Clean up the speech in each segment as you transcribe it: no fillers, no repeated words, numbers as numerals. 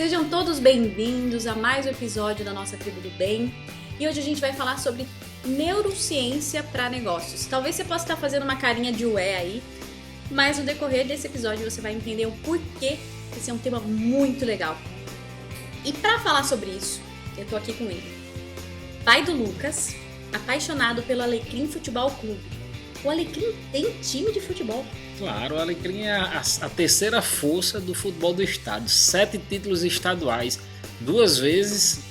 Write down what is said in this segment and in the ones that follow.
Sejam todos bem-vindos a mais um episódio da nossa Tribo do Bem. E hoje a gente vai falar sobre neurociência para negócios. Talvez você possa estar fazendo uma carinha de ué aí, mas no decorrer desse episódio você vai entender o porquê esse é um tema muito legal. E para falar sobre isso, eu tô aqui com ele, pai do Lucas, apaixonado pelo Alecrim Futebol Clube. O Alecrim tem time de futebol. Claro, o Alecrim é a terceira força do futebol do estado. 7 títulos estaduais, 2 vezes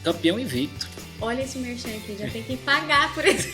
campeão invicto. Olha esse merchan aqui, já tem que pagar por isso.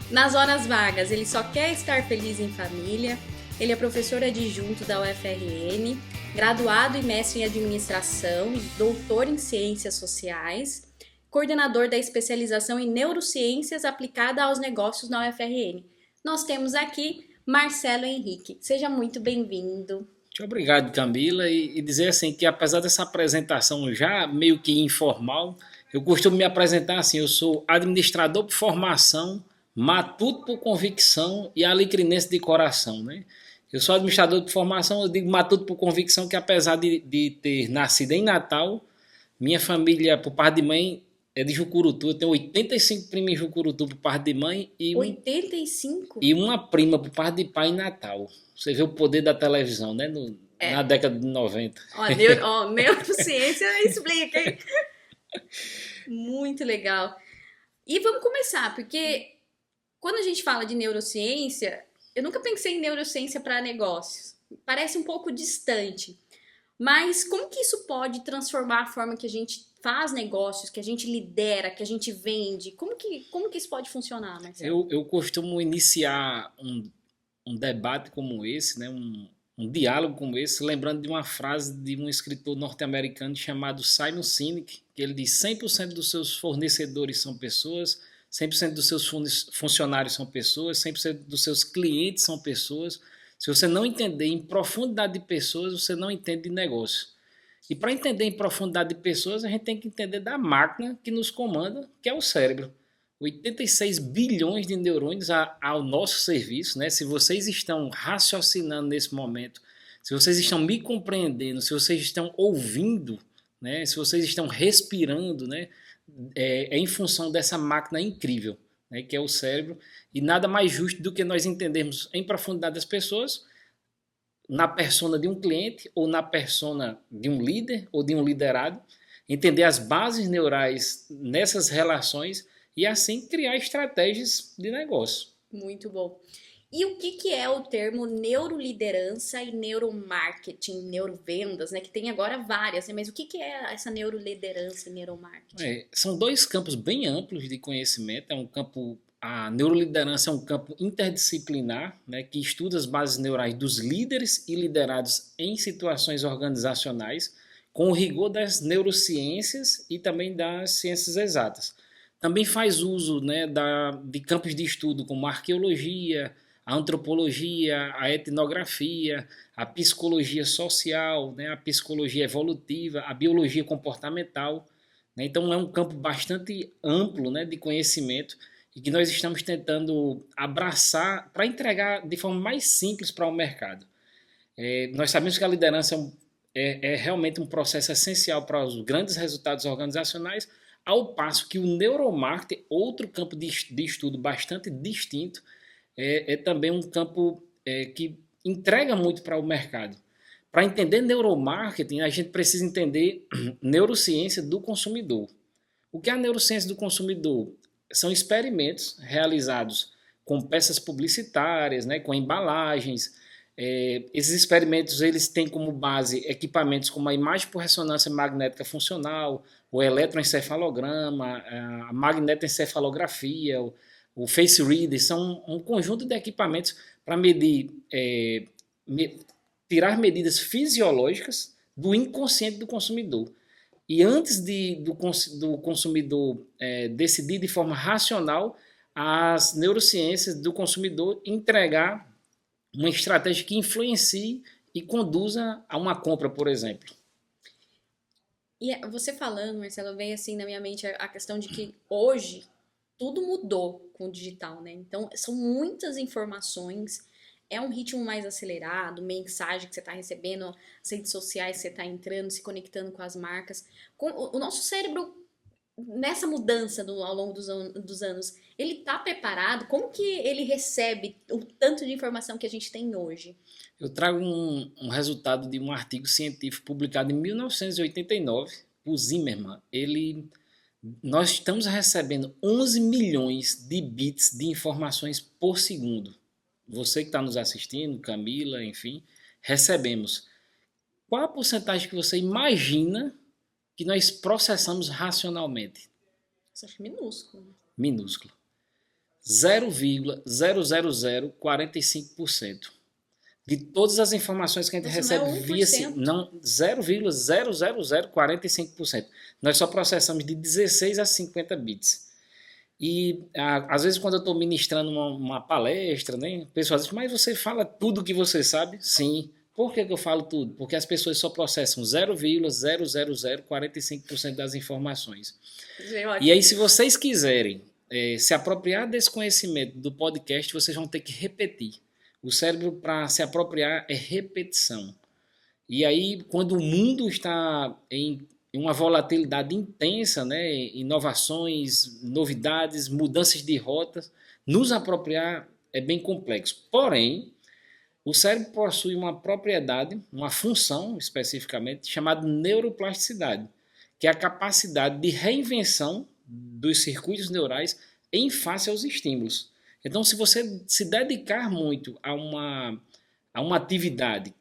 Nas horas vagas, ele só quer estar feliz em família. Ele é professor adjunto da UFRN, graduado e mestre em administração e doutor em ciências sociais, coordenador da especialização em neurociências aplicada aos negócios na UFRN. Nós temos aqui Marcelo Henrique. Seja muito bem-vindo. Muito obrigado, Camila. E dizer assim que apesar dessa apresentação já meio que informal, eu costumo me apresentar assim, eu sou administrador por formação, matuto por convicção e alecrinense de coração, né? Eu sou administrador por formação, eu digo matuto por convicção que apesar de ter nascido em Natal, minha família, por parte de mãe, é de Jucurutu. Eu tenho 85 primas em Jucurutu por parte de mãe e 85? E uma prima por parte de pai em Natal. Você vê o poder da televisão, né? Na década de 90. Neurociência explica, hein? Muito legal. E vamos começar, porque quando a gente fala de neurociência, eu nunca pensei em neurociência para negócios. Parece um pouco distante. Mas como que isso pode transformar a forma que a gente faz negócios, que a gente lidera, que a gente vende? Como que isso pode funcionar, Marcelo? Eu costumo iniciar um debate como esse, né? Um diálogo como esse, lembrando de uma frase de um escritor norte-americano chamado Simon Sinek, que ele diz: 100% dos seus fornecedores são pessoas, 100% dos seus funcionários são pessoas, 100% dos seus clientes são pessoas. Se você não entender em profundidade de pessoas, você não entende de negócio. E para entender em profundidade de pessoas, a gente tem que entender da máquina que nos comanda, que é o cérebro. 86 bilhões de neurônios ao nosso serviço, né? Se vocês estão raciocinando nesse momento, se vocês estão me compreendendo, se vocês estão ouvindo, né? Se vocês estão respirando, né? É em função dessa máquina incrível, né? Que é o cérebro. E nada mais justo do que nós entendermos em profundidade as pessoas, na persona de um cliente, ou na persona de um líder, ou de um liderado, entender as bases neurais nessas relações e assim criar estratégias de negócio. Muito bom. E o que é o termo neuroliderança e neuromarketing, neurovendas, né? Que tem agora várias, né? Mas o que é essa neuroliderança e neuromarketing? São 2 campos bem amplos de conhecimento. A neuroliderança é um campo interdisciplinar, né, que estuda as bases neurais dos líderes e liderados em situações organizacionais, com o rigor das neurociências e também das ciências exatas. Também faz uso, né, de campos de estudo como a arqueologia, a antropologia, a etnografia, a psicologia social, né, a psicologia evolutiva, a biologia comportamental, né? Então é um campo bastante amplo, né, de conhecimento e que nós estamos tentando abraçar para entregar de forma mais simples para o mercado. Nós sabemos que a liderança é realmente um processo essencial para os grandes resultados organizacionais, ao passo que o neuromarketing, outro campo de estudo bastante distinto, é também um campo que entrega muito para o mercado. Para entender neuromarketing, a gente precisa entender neurociência do consumidor. O que é a neurociência do consumidor? São experimentos realizados com peças publicitárias, né, com embalagens. Esses experimentos eles têm como base equipamentos como a imagem por ressonância magnética funcional, o eletroencefalograma, a magnetoencefalografia, o face reader. São um conjunto de equipamentos para medir, tirar medidas fisiológicas do inconsciente do consumidor. E antes do consumidor decidir de forma racional, as neurociências do consumidor entregar uma estratégia que influencie e conduza a uma compra, por exemplo. E você falando, Marcelo, veio assim na minha mente a questão de que hoje tudo mudou com o digital, né? Então são muitas informações, É um ritmo mais acelerado, mensagem que você está recebendo, as redes sociais que você está entrando, se conectando com as marcas. O nosso cérebro, nessa mudança ao longo dos anos, ele está preparado? Como que ele recebe o tanto de informação que a gente tem hoje? Eu trago um resultado de um artigo científico publicado em 1989, por Zimmermann. Nós estamos recebendo 11 milhões de bits de informações por segundo. Você que está nos assistindo, Camila, enfim, recebemos. Qual a porcentagem que você imagina que nós processamos racionalmente? Isso acho minúsculo. Minúsculo. 0,00045%. De todas as informações que a gente recebe via... Não, 0,00045%. Nós só processamos de 16 a 50 bits. E às vezes quando eu estou ministrando uma palestra, né, o pessoal diz, mas você fala tudo o que você sabe? Sim. Por que eu falo tudo? Porque as pessoas só processam 0,00045% das informações. E aí, se vocês quiserem se apropriar desse conhecimento do podcast, vocês vão ter que repetir. O cérebro, para se apropriar, é repetição. E aí, quando o mundo está em uma volatilidade intensa, né, inovações, novidades, mudanças de rotas, nos apropriar é bem complexo. Porém, o cérebro possui uma propriedade, uma função especificamente, chamada neuroplasticidade, que é a capacidade de reinvenção dos circuitos neurais em face aos estímulos. Então, se você se dedicar muito a uma atividade,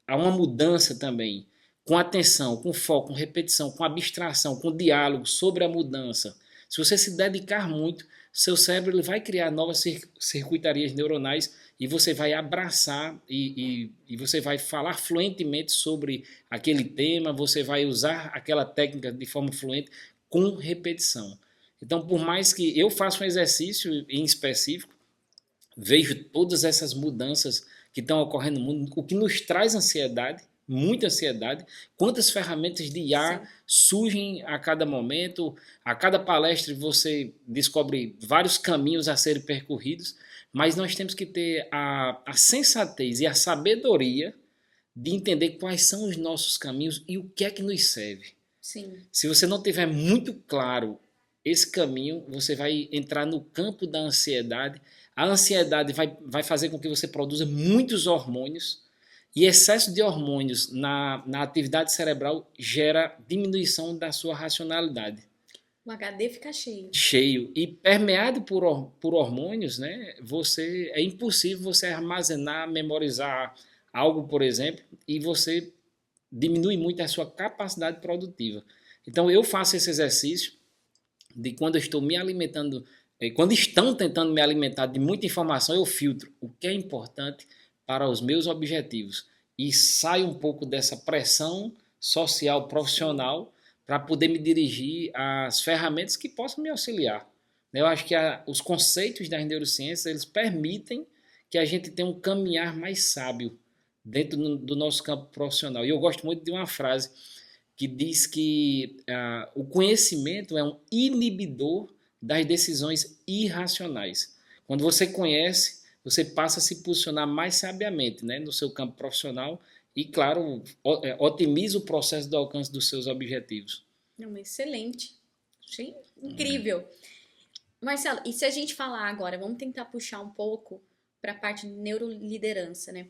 a uma mudança também, com atenção, com foco, com repetição, com abstração, com diálogo sobre a mudança, se você se dedicar muito, seu cérebro ele vai criar novas circuitarias neuronais e você vai abraçar e você vai falar fluentemente sobre aquele tema, você vai usar aquela técnica de forma fluente com repetição. Então, por mais que eu faça um exercício em específico, vejo todas essas mudanças que estão ocorrendo no mundo, o que nos traz ansiedade, muita ansiedade, quantas ferramentas de IA surgem a cada momento, a cada palestra você descobre vários caminhos a serem percorridos, mas nós temos que ter a sensatez e a sabedoria de entender quais são os nossos caminhos e o que é que nos serve. Sim. Se você não tiver muito claro esse caminho, você vai entrar no campo da ansiedade. A ansiedade vai fazer com que você produza muitos hormônios e excesso de hormônios na atividade cerebral gera diminuição da sua racionalidade. O HD fica cheio. Cheio. E permeado por hormônios, né, é impossível você armazenar, memorizar algo, por exemplo, e você diminui muito a sua capacidade produtiva. Então eu faço esse exercício de quando eu estou me alimentando, quando estão tentando me alimentar de muita informação, eu filtro o que é importante para os meus objetivos e saio um pouco dessa pressão social, profissional, para poder me dirigir às ferramentas que possam me auxiliar. Eu acho que os conceitos das neurociências eles permitem que a gente tenha um caminhar mais sábio dentro do nosso campo profissional. E eu gosto muito de uma frase que diz que o conhecimento é um inibidor das decisões irracionais. Quando você conhece, você passa a se posicionar mais sabiamente, né, no seu campo profissional e, claro, otimiza o processo do alcance dos seus objetivos. Não, excelente. Achei incrível. Marcelo, e se a gente falar agora, vamos tentar puxar um pouco para a parte de neuroliderança, né?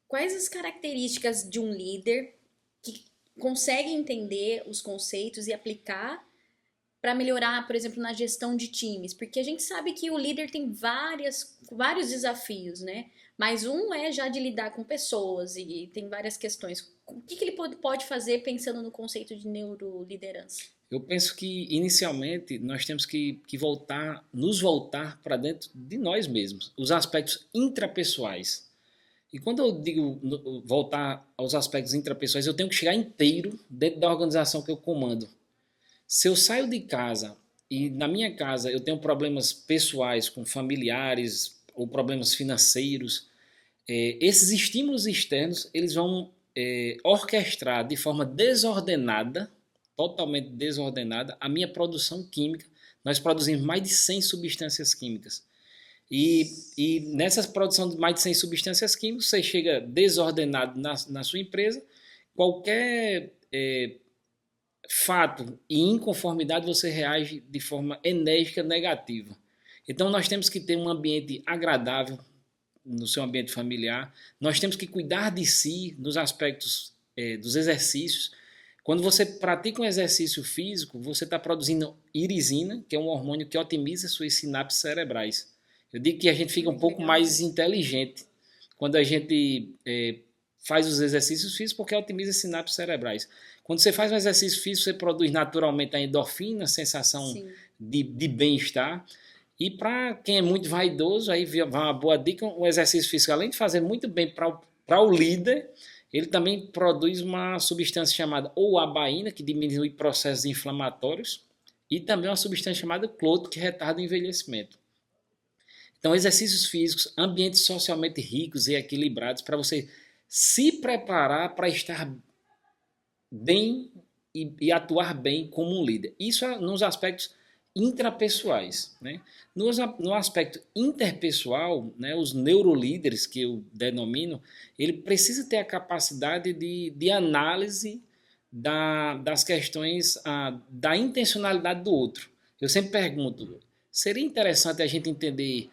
Quais as características de um líder que consegue entender os conceitos e aplicar para melhorar, por exemplo, na gestão de times? Porque a gente sabe que o líder tem vários desafios, né? Mas um é já de lidar com pessoas e tem várias questões. O que ele pode fazer pensando no conceito de neuroliderança? Eu penso que, inicialmente, nós temos que nos voltar para dentro de nós mesmos, os aspectos intrapessoais. E quando eu digo voltar aos aspectos intrapessoais, eu tenho que chegar inteiro dentro da organização que eu comando. Se eu saio de casa e na minha casa eu tenho problemas pessoais com familiares ou problemas financeiros, esses estímulos externos eles vão orquestrar de forma desordenada, totalmente desordenada, a minha produção química. Nós produzimos mais de 100 substâncias químicas. E nessa produção de mais de 100 substâncias químicas, você chega desordenado na sua empresa, qualquer fato e inconformidade você reage de forma enérgica, negativa. Então nós temos que ter um ambiente agradável no seu ambiente familiar, nós temos que cuidar de si nos aspectos dos exercícios. Quando você pratica um exercício físico, você está produzindo irisina, que é um hormônio que otimiza suas sinapses cerebrais. Eu digo que a gente fica um pouco mais inteligente quando a gente faz os exercícios físicos, porque otimiza as sinapses cerebrais. Quando você faz um exercício físico, você produz naturalmente a endorfina, a sensação de bem-estar. E para quem é muito vaidoso, aí vai uma boa dica, o exercício físico, além de fazer muito bem para o líder, ele também produz uma substância chamada ou abaína, que diminui processos inflamatórios, e também uma substância chamada cloto, que retarda o envelhecimento. Então, exercícios físicos, ambientes socialmente ricos e equilibrados, para você se preparar para estar bem e atuar bem como um líder. Isso nos aspectos intrapessoais, né? No aspecto interpessoal, né, os neurolíderes, que eu denomino, ele precisa ter a capacidade de análise das questões da intencionalidade do outro. Eu sempre pergunto, seria interessante a gente entender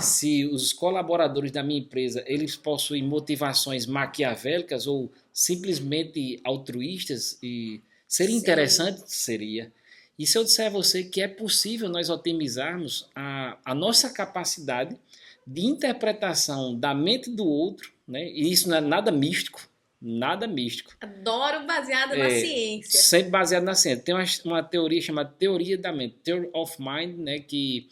se os colaboradores da minha empresa eles possuem motivações maquiavélicas ou simplesmente altruístas? E seria interessante? Seria. E se eu disser a você que é possível nós otimizarmos a nossa capacidade de interpretação da mente do outro, né? E isso não é nada místico, nada místico. Adoro baseado na ciência. Sempre baseado na ciência. Tem uma teoria chamada teoria da mente, Theory of Mind, né? Que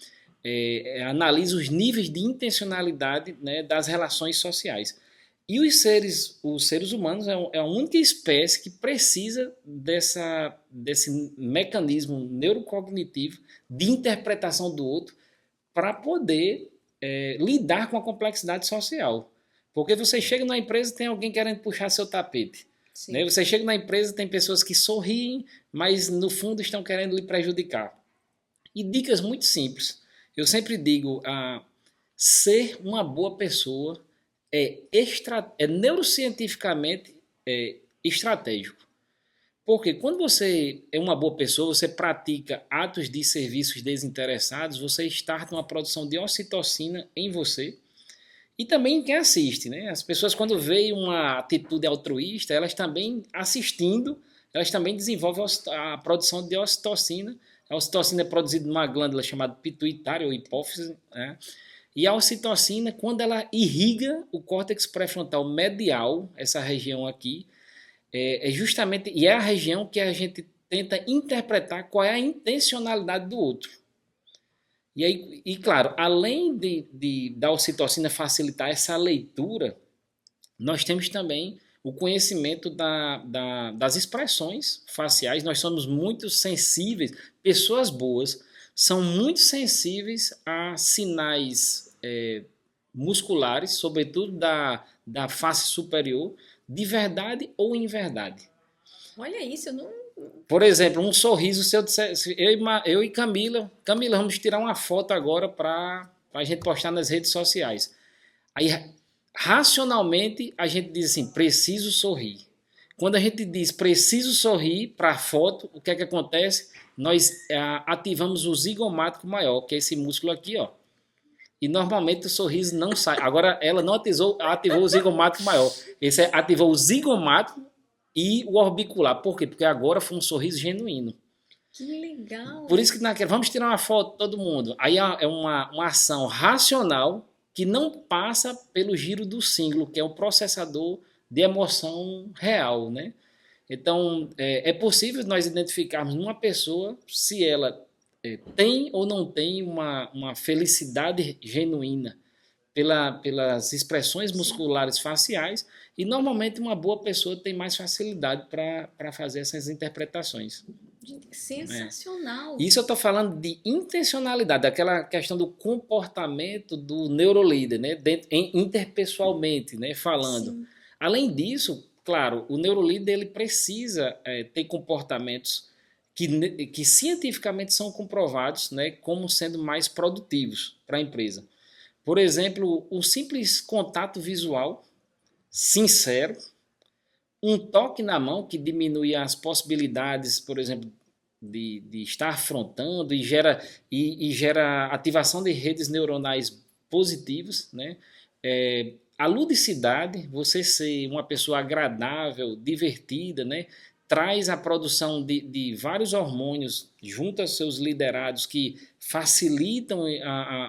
analisa os níveis de intencionalidade, né, das relações sociais. E os seres humanos é a única espécie que precisa desse mecanismo neurocognitivo de interpretação do outro para poder lidar com a complexidade social. Porque você chega na empresa e tem alguém querendo puxar seu tapete. Né? Você chega na empresa e tem pessoas que sorriem, mas no fundo estão querendo lhe prejudicar. E dicas muito simples. Eu sempre digo, ser uma boa pessoa é neurocientificamente estratégico. Porque quando você é uma boa pessoa, você pratica atos de serviços desinteressados, você starta uma produção de ocitocina em você e também em quem assiste. Né? As pessoas, quando veem uma atitude altruísta, elas também assistindo, elas também desenvolvem a produção de ocitocina. A ocitocina é produzida numa glândula chamada pituitária ou hipófise, né? E a ocitocina, quando ela irriga o córtex pré-frontal medial, essa região aqui, justamente, e é a região que a gente tenta interpretar qual é a intencionalidade do outro. E claro, além da ocitocina facilitar essa leitura, nós temos também o conhecimento das expressões faciais. Nós somos muito sensíveis, pessoas boas são muito sensíveis a sinais musculares, sobretudo da face superior, de verdade ou inverdade. Olha isso, eu não... Por exemplo, um sorriso, se eu disser, eu e Camila, vamos tirar uma foto agora para a gente postar nas redes sociais. Aí, racionalmente, a gente diz assim, preciso sorrir. Quando a gente diz preciso sorrir para a foto, o que é que acontece? Nós ativamos o zigomático maior, que é esse músculo aqui, ó. E normalmente o sorriso não sai. Agora ela não ativou o zigomático maior. Esse ativou o zigomático e o orbicular. Por quê? Porque agora foi um sorriso genuíno. Que legal! Por isso que vamos tirar uma foto todo mundo. Aí é uma ação racional que não passa pelo giro do cíngulo, que é o processador de emoção real, né? Então, é possível nós identificarmos numa pessoa se ela tem ou não tem uma felicidade genuína pelas expressões musculares faciais, e normalmente uma boa pessoa tem mais facilidade para fazer essas interpretações. Sensacional! Isso eu estou falando de intencionalidade, daquela questão do comportamento do neurolíder, né? Interpessoalmente, né? Falando. Sim. Além disso, claro, o neurolíder ele precisa ter comportamentos que cientificamente são comprovados, né, como sendo mais produtivos para a empresa. Por exemplo, um simples contato visual sincero, um toque na mão que diminui as possibilidades, por exemplo, de estar afrontando e gera ativação de redes neuronais positivas, né? A ludicidade, você ser uma pessoa agradável, divertida, né? Traz a produção de vários hormônios junto aos seus liderados que facilitam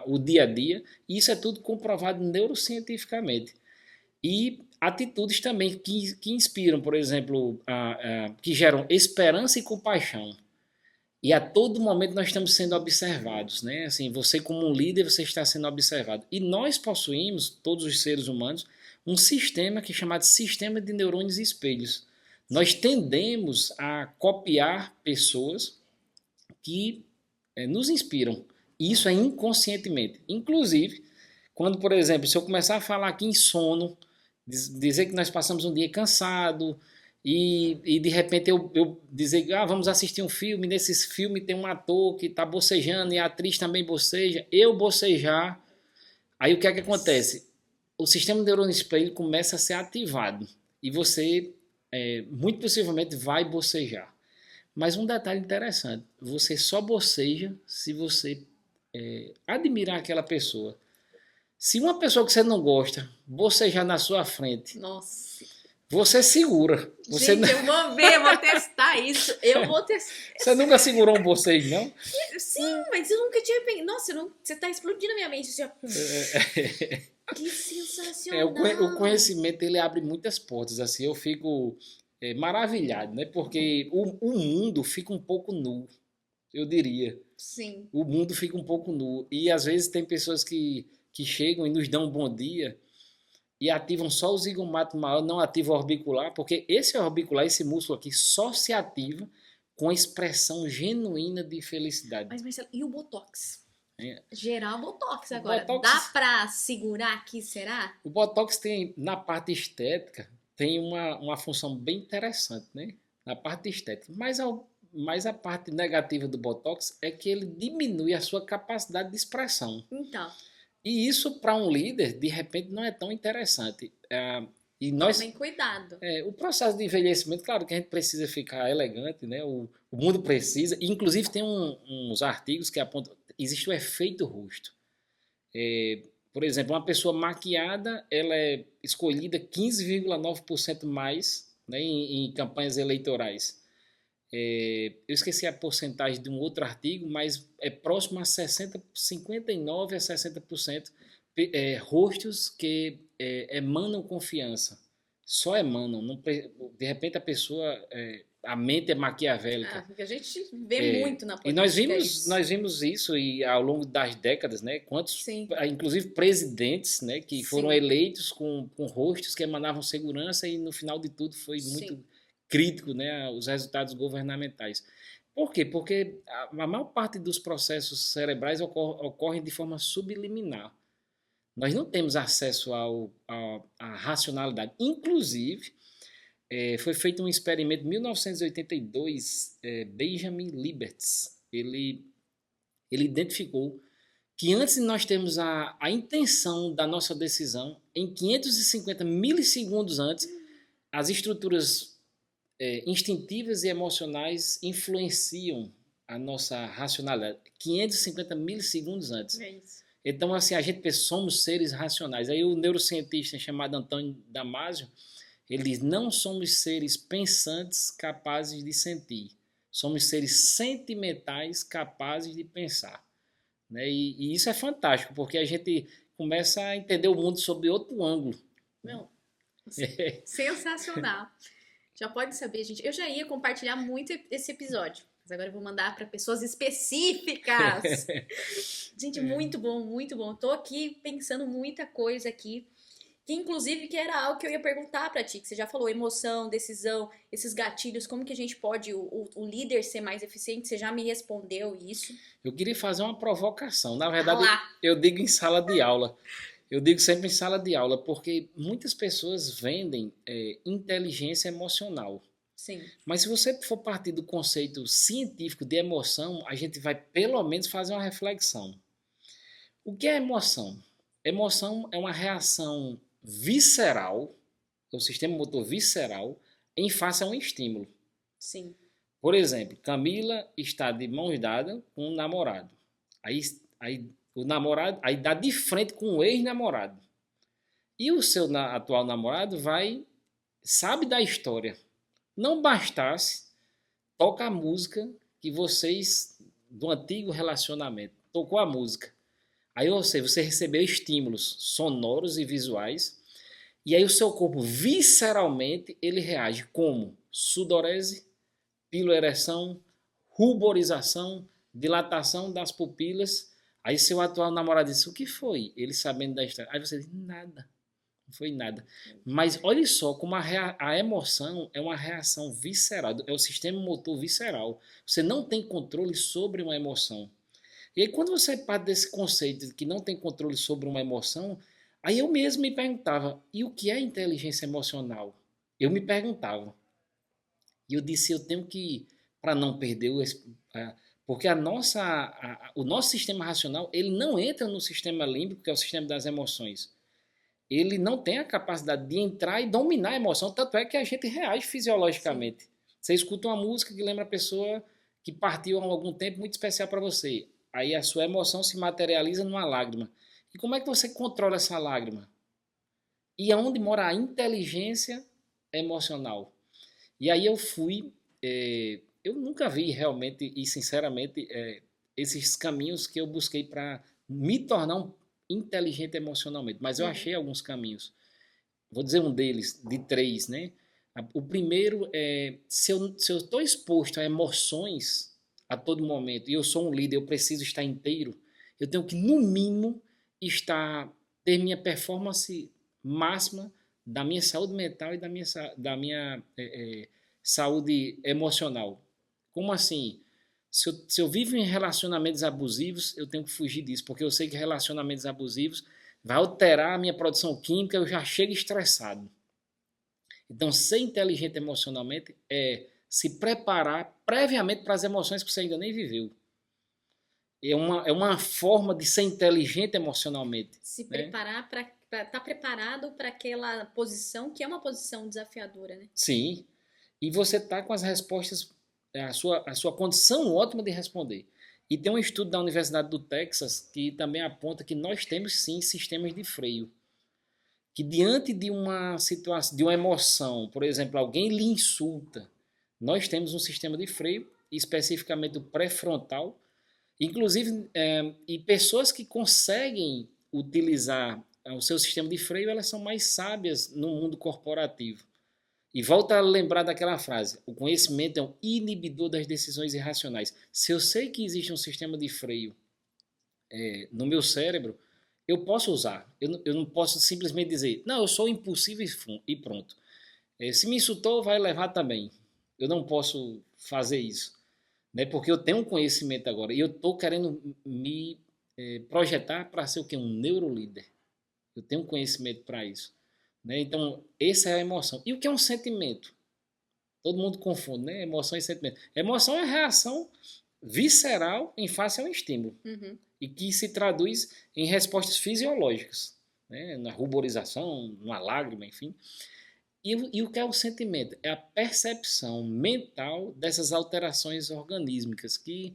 o dia a dia, e isso é tudo comprovado neurocientificamente. E atitudes também que inspiram, por exemplo, que geram esperança e compaixão. E a todo momento nós estamos sendo observados, né? Assim, você como um líder, você está sendo observado. E nós possuímos, todos os seres humanos, um sistema que é chamado sistema de neurônios e espelhos. Nós tendemos a copiar pessoas que nos inspiram. E isso é inconscientemente. Inclusive, quando, por exemplo, se eu começar a falar aqui em sono, dizer que nós passamos um dia cansado e de repente eu dizer, vamos assistir um filme, nesse filme tem um ator que está bocejando e a atriz também boceja, eu bocejar, aí o que é que acontece? O sistema neurônio espelho começa a ser ativado e você muito possivelmente vai bocejar. Mas um detalhe interessante, você só boceja se você admirar aquela pessoa. Se uma pessoa que você não gosta bocejar na sua frente, Nossa. você segura. Você Gente, eu vou ver, vou testar isso. Eu vou testar. Você nunca segurou um bocejo, não? Sim, mas eu nunca tinha pensado. Nossa, você tá explodindo a minha mente. Que sensacional. O conhecimento ele abre muitas portas. Assim, eu fico maravilhado, né? Porque o mundo fica um pouco nu, eu diria. Sim. O mundo fica um pouco nu. E às vezes tem pessoas que chegam e nos dão um bom dia e ativam só o zigomato maior, não ativam o orbicular, porque esse orbicular, esse músculo aqui, só se ativa com a expressão genuína de felicidade. Mas, Marcelo, e o Botox? É. Gerar Botox agora. Botox, dá pra segurar aqui, será? O Botox tem, na parte estética, tem uma função bem interessante, né? Na parte estética. Mas a parte negativa do Botox é que ele diminui a sua capacidade de expressão. Então. E isso, para um líder, de repente, não é tão interessante. E tomem cuidado. O processo de envelhecimento, claro que a gente precisa ficar elegante, né? O mundo precisa. E, inclusive, tem uns artigos que apontam existe o efeito rosto. Por exemplo, uma pessoa maquiada, ela é escolhida 15,9% mais, né, em campanhas eleitorais. Eu esqueci a porcentagem de um outro artigo, mas é próximo a 59% a 60% rostos que emanam confiança. Só emanam. Não, de repente a pessoa, a mente é maquiavélica. Porque a gente vê muito na política. E nós vimos isso e ao longo das décadas, né? Quantos, inclusive presidentes, né, que foram eleitos com rostos que emanavam segurança e no final de tudo foi muito crítico, né, os resultados governamentais. Por quê? Porque a maior parte dos processos cerebrais ocorrem de forma subliminar. Nós não temos acesso à racionalidade. Inclusive, foi feito um experimento em 1982, Benjamin Libertz, ele identificou que antes de nós termos a intenção da nossa decisão, em 550 milissegundos antes, as estruturas instintivas e emocionais influenciam a nossa racionalidade 550 milissegundos antes. É isso. Então, assim, a gente pensa, somos seres racionais. Aí o neurocientista chamado Antônio Damasio, ele diz, não somos seres pensantes capazes de sentir. Somos seres sentimentais capazes de pensar. Né? E isso é fantástico, porque a gente começa a entender o mundo sob outro ângulo. Não. Sensacional. Já pode saber, gente. Eu já ia compartilhar muito esse episódio, mas agora eu vou mandar para pessoas específicas. Gente, muito bom, muito bom. Tô aqui pensando muita coisa aqui, que inclusive que era algo que eu ia perguntar para ti, que você já falou, emoção, decisão, esses gatilhos, como que a gente pode, o líder ser mais eficiente, você já me respondeu isso. Eu queria fazer uma provocação. Na verdade, eu digo em sala de aula. Eu digo sempre em sala de aula, porque muitas pessoas vendem inteligência emocional. Sim. Mas se você for partir do conceito científico de emoção, a gente vai pelo menos fazer uma reflexão. O que é emoção? Emoção é uma reação visceral, o sistema motor visceral, em face a um estímulo. Sim. Por exemplo, Camila está de mãos dadas com um namorado. Aí, aí o namorado aí dá de frente com o ex-namorado. E o seu atual namorado sabe da história. Não bastasse, toca a música que vocês, do antigo relacionamento, tocou a música. Aí você recebeu estímulos sonoros e visuais, e aí o seu corpo, visceralmente, ele reage como sudorese, piloereção, ruborização, dilatação das pupilas. Aí seu atual namorado disse, o que foi? Ele sabendo da história. Aí você diz, nada. Não foi nada. Mas olha só como a emoção é uma reação visceral, é o sistema motor visceral. Você não tem controle sobre uma emoção. E aí quando você parte desse conceito de que não tem controle sobre uma emoção, aí eu mesmo me perguntava, e o que é inteligência emocional? Eu me perguntava. E eu disse, eu tenho que, para não perder porque o nosso sistema racional, ele não entra no sistema límbico, que é o sistema das emoções. Ele não tem a capacidade de entrar e dominar a emoção, tanto é que a gente reage fisiologicamente. Sim. Você escuta uma música que lembra a pessoa que partiu há algum tempo muito especial para você. Aí a sua emoção se materializa numa lágrima. E como é que você controla essa lágrima? E aonde mora a inteligência emocional? E aí eu nunca vi realmente e sinceramente esses caminhos que eu busquei para me tornar um inteligente emocionalmente, mas eu achei alguns caminhos. Vou dizer um deles, de 3, né? O primeiro é, se eu estou exposto a emoções a todo momento, e eu sou um líder, eu preciso estar inteiro, eu tenho que, no mínimo, ter minha performance máxima da minha saúde mental e da minha saúde emocional. Como assim? Se eu vivo em relacionamentos abusivos, eu tenho que fugir disso, porque eu sei que relacionamentos abusivos vai alterar a minha produção química, eu já chego estressado. Então, ser inteligente emocionalmente é se preparar previamente para as emoções que você ainda nem viveu. É uma forma de ser inteligente emocionalmente. Se preparar para estar preparado para aquela posição, que é uma posição desafiadora, né? Sim. E você está com as respostas, a sua condição ótima de responder. E tem um estudo da Universidade do Texas que também aponta que nós temos sim sistemas de freio. Que diante de uma situação, de uma emoção, por exemplo, alguém lhe insulta, nós temos um sistema de freio, especificamente o pré-frontal, inclusive, e pessoas que conseguem utilizar o seu sistema de freio, elas são mais sábias no mundo corporativo. E volta a lembrar daquela frase, o conhecimento é um inibidor das decisões irracionais. Se eu sei que existe um sistema de freio no meu cérebro, eu posso usar. Eu não posso simplesmente dizer, não, eu sou impulsivo e pronto. Se me insultou, vai levar também. Eu não posso fazer isso. Né? Porque eu tenho um conhecimento agora e eu estou querendo me projetar para ser o quê? Um neurolíder. Eu tenho um conhecimento para isso. Né? Então, essa é a emoção. E o que é um sentimento? Todo mundo confunde, né? Emoção e sentimento. Emoção é a reação visceral em face a um estímulo. Uhum. E que se traduz em respostas fisiológicas. Né? Na ruborização, numa lágrima, enfim. E o que é o sentimento? É a percepção mental dessas alterações organísmicas que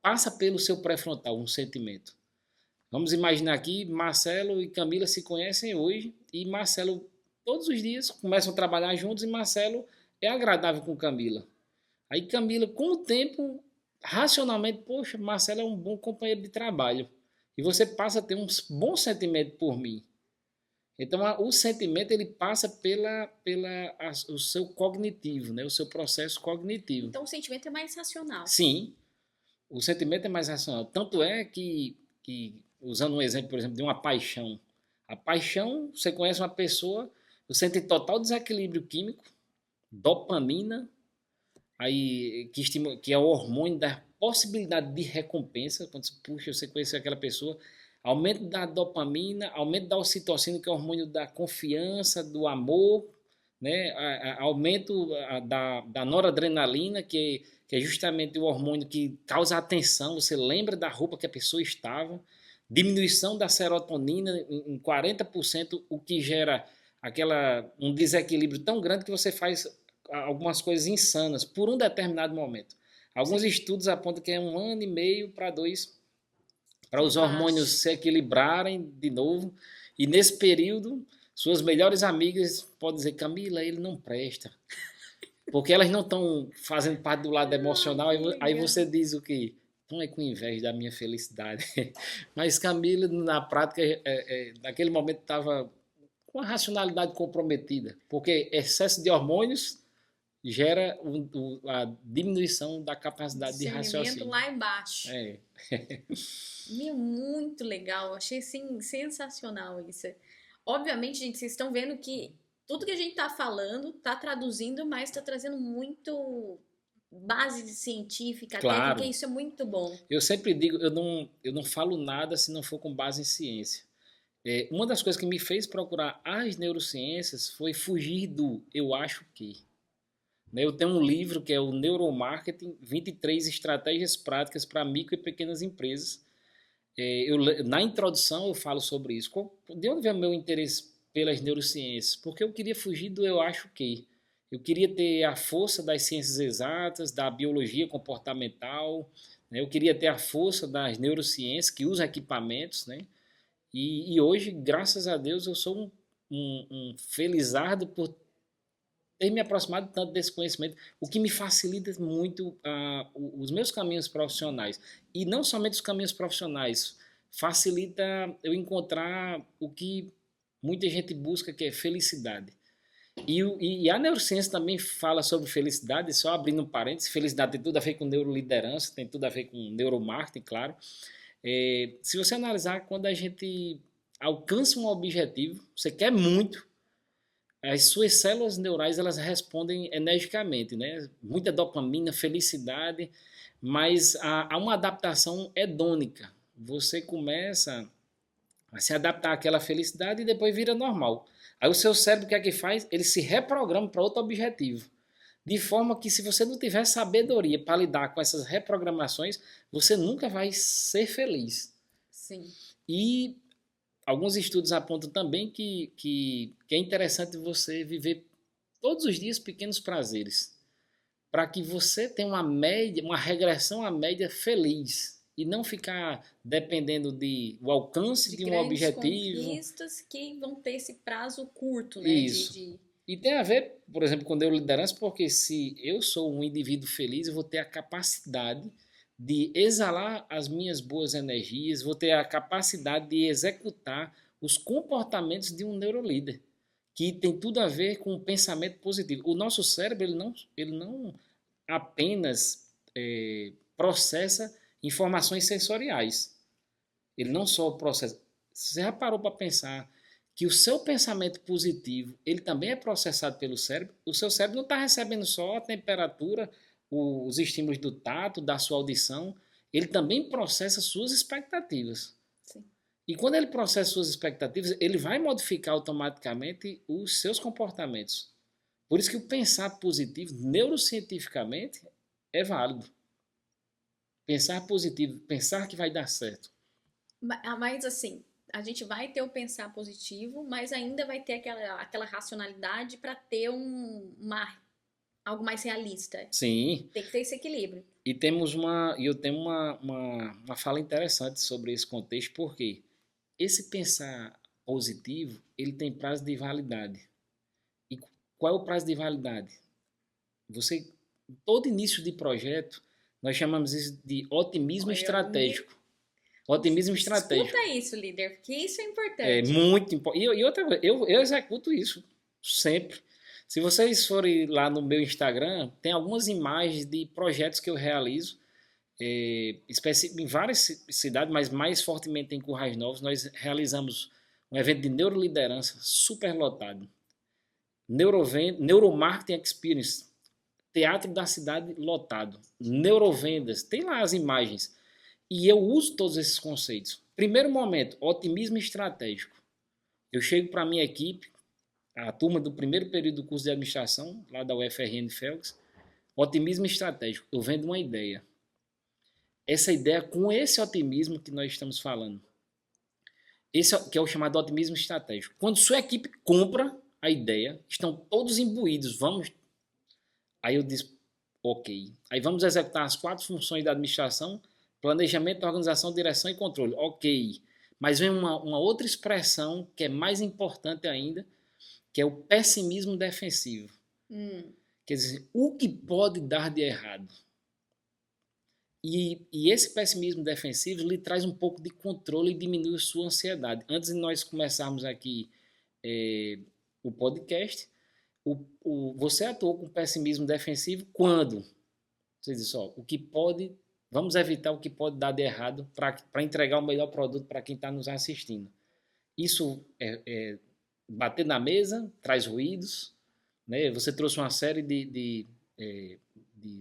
passa pelo seu pré-frontal, um sentimento. Vamos imaginar aqui, Marcelo e Camila se conhecem hoje e Marcelo todos os dias começam a trabalhar juntos e Marcelo é agradável com Camila. Aí Camila, com o tempo, racionalmente, poxa, Marcelo é um bom companheiro de trabalho. E você passa a ter um bom sentimento por mim. Então, o sentimento ele passa o seu cognitivo, né? O seu processo cognitivo. Então, o sentimento é mais racional. Sim, o sentimento é mais racional. Tanto é que usando um exemplo, por exemplo, de uma paixão. A paixão, você conhece uma pessoa, você sente total desequilíbrio químico, dopamina, aí, que é o hormônio da possibilidade de recompensa. Quando você, puxa, você conheceu aquela pessoa, aumento da dopamina, aumento da ocitocina, que é o hormônio da confiança, do amor, né? Aumento da noradrenalina, que é justamente o hormônio que causa atenção, você lembra da roupa que a pessoa estava, diminuição da serotonina em 40%, o que gera um desequilíbrio tão grande que você faz algumas coisas insanas por um determinado momento. Alguns Sim. estudos apontam que é 1 ano e meio para 2, para De os hormônios paz. se equilibrarem de novo. E nesse período, suas melhores amigas podem dizer, Camila, ele não presta. Porque elas não estão fazendo parte do lado emocional. Que Aí legal. você diz o quê? Não é com inveja da minha felicidade. Mas Camila, na prática, naquele momento estava com a racionalidade comprometida. Porque excesso de hormônios gera a diminuição da capacidade de Discernimento raciocínio. lá embaixo. É. Meu, muito legal. Achei assim, sensacional isso. Obviamente, gente, vocês estão vendo que tudo que a gente tá falando tá traduzindo, mas tá trazendo muito base científica, técnica, Claro. e isso é muito bom. Eu sempre digo, eu não falo nada se não for com base em ciência. Uma das coisas que me fez procurar as neurociências foi fugir do eu acho que. Né? Eu tenho um livro que é o Neuromarketing, 23 estratégias práticas para micro e pequenas empresas. Na introdução eu falo sobre isso. De onde veio o meu interesse pelas neurociências? Porque eu queria fugir do eu acho que. Eu queria ter a força das ciências exatas, da biologia comportamental, né? Eu queria ter a força das neurociências que usam equipamentos, né? E hoje, graças a Deus, eu sou um felizardo por ter me aproximado tanto desse conhecimento, o que me facilita muito os meus caminhos profissionais. E não somente os caminhos profissionais, facilita eu encontrar o que muita gente busca, que é felicidade. E a neurociência também fala sobre felicidade, só abrindo um parênteses, felicidade tem tudo a ver com neuroliderança, tem tudo a ver com neuromarketing, claro. Se você analisar, quando a gente alcança um objetivo, você quer muito, as suas células neurais elas respondem energicamente, né? Muita dopamina, felicidade, mas há uma adaptação hedônica. Você começa a se adaptar àquela felicidade e depois vira normal. Aí o seu cérebro, o que é que faz? Ele se reprograma para outro objetivo. De forma que se você não tiver sabedoria para lidar com essas reprogramações, você nunca vai ser feliz. Sim. E alguns estudos apontam também que é interessante você viver todos os dias pequenos prazeres, para que você tenha uma média, uma regressão à média feliz e não ficar dependendo o alcance de um grandes objetivo. conquistas que vão ter esse prazo curto, né? Isso. E tem a ver, por exemplo, com neuroliderança, porque se eu sou um indivíduo feliz, eu vou ter a capacidade de exalar as minhas boas energias, vou ter a capacidade de executar os comportamentos de um neurolíder, que tem tudo a ver com o pensamento positivo. O nosso cérebro ele não apenas processa informações sensoriais, ele não só processa. Você já parou para pensar que o seu pensamento positivo ele também é processado pelo cérebro? O seu cérebro não está recebendo só a temperatura, os estímulos do tato, da sua audição, ele também processa suas expectativas. Sim. E quando ele processa suas expectativas, ele vai modificar automaticamente os seus comportamentos. Por isso que o pensar positivo, neurocientificamente, é válido. Pensar positivo, pensar que vai dar certo. Mas assim, a gente vai ter o pensar positivo, mas ainda vai ter aquela racionalidade para ter algo mais realista. Sim. Tem que ter esse equilíbrio. E eu tenho uma fala interessante sobre esse contexto, porque esse pensar positivo, ele tem prazo de validade. E qual é o prazo de validade? Todo início de projeto, nós chamamos isso de otimismo estratégico. Otimismo estratégico. Escuta isso, líder, porque isso é importante. É muito importante. E outra coisa, eu executo isso sempre. Se vocês forem lá no meu Instagram, tem algumas imagens de projetos que eu realizo em várias cidades, mas mais fortemente em Currais Novos. Nós realizamos um evento de neuroliderança super lotado. Neuromarketing Experience. Teatro da cidade lotado. Neurovendas. Tem lá as imagens. E eu uso todos esses conceitos. Primeiro momento, otimismo estratégico. Eu chego para a minha equipe, a turma do primeiro período do curso de administração, lá da UFRN Félix, otimismo estratégico. Eu vendo uma ideia. Essa ideia, com esse otimismo que nós estamos falando, Esse é, que é o chamado otimismo estratégico. Quando sua equipe compra a ideia, estão todos imbuídos, vamos... Aí eu disse, ok. Aí vamos executar as 4 funções da administração: planejamento, organização, direção e controle. Ok. Mas vem uma outra expressão que é mais importante ainda, que é o pessimismo defensivo. Quer dizer, o que pode dar de errado? E esse pessimismo defensivo lhe traz um pouco de controle e diminui a sua ansiedade. Antes de nós começarmos aqui o podcast, você atuou com pessimismo defensivo quando? Você diz, ó, o que pode, vamos evitar o que pode dar de errado para entregar o melhor produto para quem está nos assistindo. Isso é bater na mesa, traz ruídos, né? Você trouxe uma série de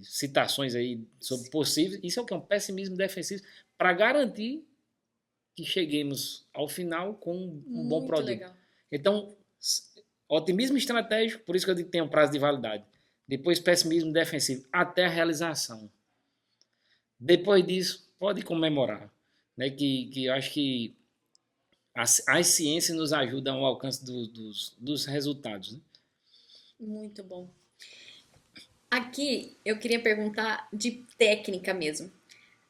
citações aí sobre possíveis. Isso é o que é um pessimismo defensivo para garantir que cheguemos ao final com um bom produto. Legal. Então, otimismo estratégico, por isso que eu digo que tem um prazo de validade. Depois, pessimismo defensivo, até a realização. Depois disso, pode comemorar. Né? Que eu acho que as ciências nos ajudam ao alcance dos resultados. Né? Muito bom. Aqui, eu queria perguntar de técnica mesmo.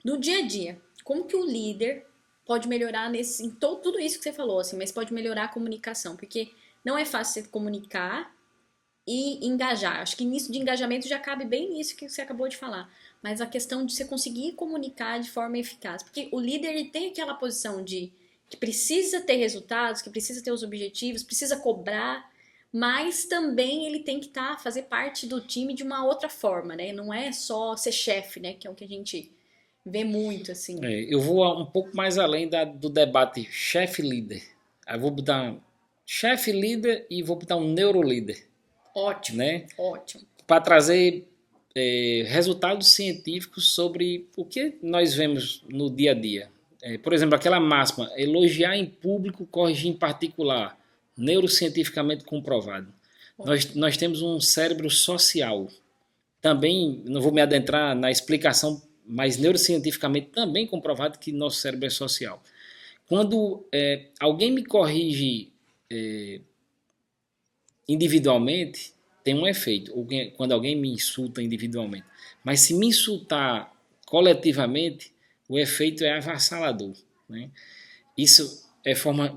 No dia a dia, como que o líder pode melhorar em tudo isso que você falou, assim, mas pode melhorar a comunicação? Porque não é fácil você comunicar e engajar. Acho que nisso de engajamento já cabe bem nisso que você acabou de falar. Mas a questão de você conseguir comunicar de forma eficaz. Porque o líder ele tem aquela posição de que precisa ter resultados, que precisa ter os objetivos, precisa cobrar, mas também ele tem que fazer parte do time de uma outra forma, né? Não é só ser chefe, né? Que é o que a gente vê muito, assim. Eu vou um pouco mais além do debate chefe-líder. Aí vou botar chefe-líder e vou botar um neurolíder. Ótimo, né? Ótimo. Para trazer resultados científicos sobre o que nós vemos no dia a dia. Por exemplo, aquela máxima, elogiar em público, corrigir em particular, neurocientificamente comprovado. Nós temos um cérebro social. Também, não vou me adentrar na explicação, mas neurocientificamente também comprovado que nosso cérebro é social. Quando alguém me corrige individualmente, tem um efeito. Ou quando alguém me insulta individualmente. Mas se me insultar coletivamente, o efeito é avassalador. Né? Isso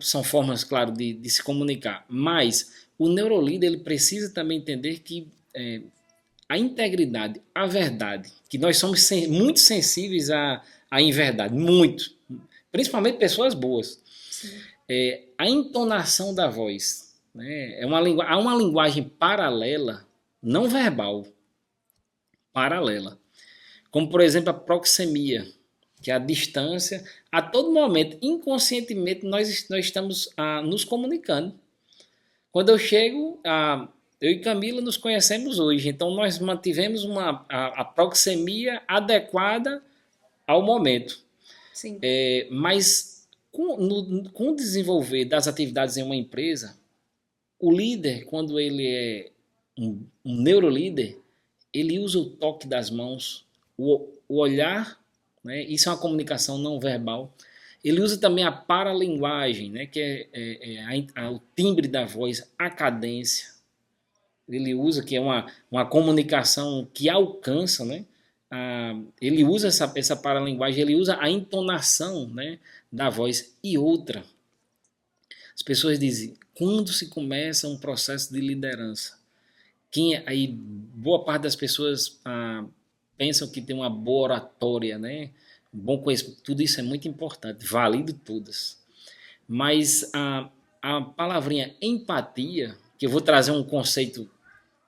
são formas, claro, de se comunicar. Mas o neurolíder ele precisa também entender que a integridade, a verdade, que nós somos muito sensíveis à inverdade, muito. Principalmente pessoas boas. A entonação da voz. Né? Há uma linguagem paralela, não verbal, paralela. Como, por exemplo, a proxemia, que é a distância. A todo momento, inconscientemente, nós estamos nos comunicando. Quando eu chego, eu e Camila nos conhecemos hoje, então nós mantivemos a proxemia adequada ao momento. Sim. Mas com o desenvolver das atividades em uma empresa, o líder, quando ele é um neurolíder, ele usa o toque das mãos, o olhar, né? Isso é uma comunicação não verbal. Ele usa também a paralinguagem, né? Que é o timbre da voz, a cadência. Ele usa, que é uma comunicação que alcança, né? Ele usa essa paralinguagem, ele usa a entonação, né, da voz. E outra, as pessoas dizem, quando se começa um processo de liderança, aí boa parte das pessoas pensam que tem uma boa oratória, né? Bom conhecimento, tudo isso é muito importante, valido todas. Mas a palavrinha empatia, que eu vou trazer um conceito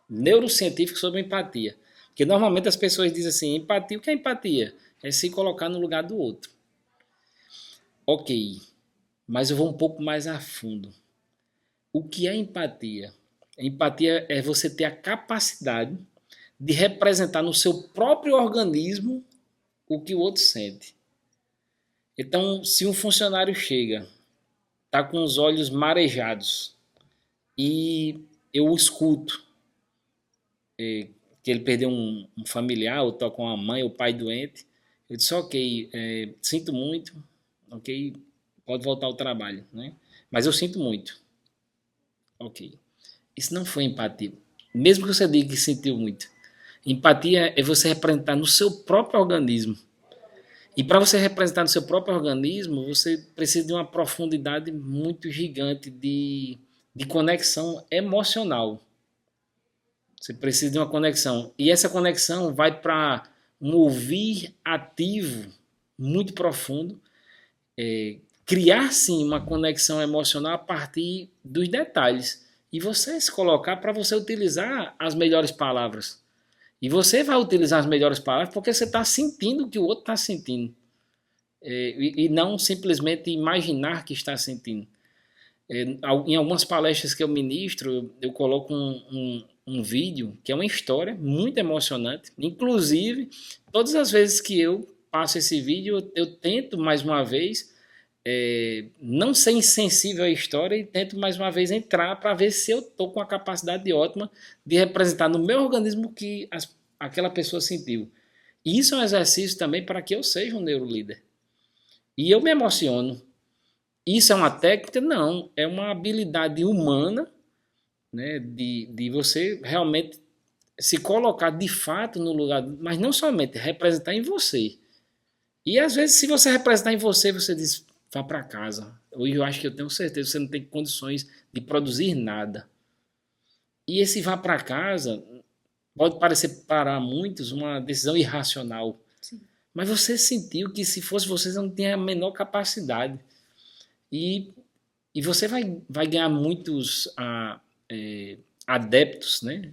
neurocientífico sobre empatia, porque normalmente as pessoas dizem assim, empatia, o que é empatia? É se colocar no lugar do outro. Ok, mas eu vou um pouco mais a fundo. O que é empatia? Empatia é você ter a capacidade de representar no seu próprio organismo o que o outro sente. Então, se um funcionário chega, está com os olhos marejados e eu o escuto, que ele perdeu um familiar, ou está com a mãe ou pai doente, eu disse, ok, sinto muito, ok, pode voltar ao trabalho, né? Mas eu sinto muito. Ok. Isso não foi empatia. Mesmo que você diga que sentiu muito. Empatia é você representar no seu próprio organismo. E para você representar no seu próprio organismo, você precisa de uma profundidade muito gigante de conexão emocional. Você precisa de uma conexão. E essa conexão vai para um ouvir ativo muito profundo, criar sim uma conexão emocional a partir dos detalhes. E você se colocar para você utilizar as melhores palavras. E você vai utilizar as melhores palavras porque você está sentindo o que o outro está sentindo. E não simplesmente imaginar que está sentindo. Em algumas palestras que eu ministro, eu coloco um vídeo que é uma história muito emocionante. Inclusive, todas as vezes que eu passo esse vídeo, eu tento mais uma vez não ser insensível à história e tento mais uma vez entrar para ver se eu estou com a capacidade ótima de representar no meu organismo o que aquela pessoa sentiu. E isso é um exercício também para que eu seja um neurolíder. E eu me emociono. Isso é uma técnica? Não. É uma habilidade humana, né, de você realmente se colocar de fato no lugar, mas não somente representar em você. E às vezes, se você representar em você, você diz, vá para casa. Hoje eu acho que eu tenho certeza que você não tem condições de produzir nada. E esse vá para casa pode parecer para muitos uma decisão irracional. Sim. Mas você sentiu que se fosse você, você não tinha a menor capacidade. E você vai ganhar muitos adeptos, né?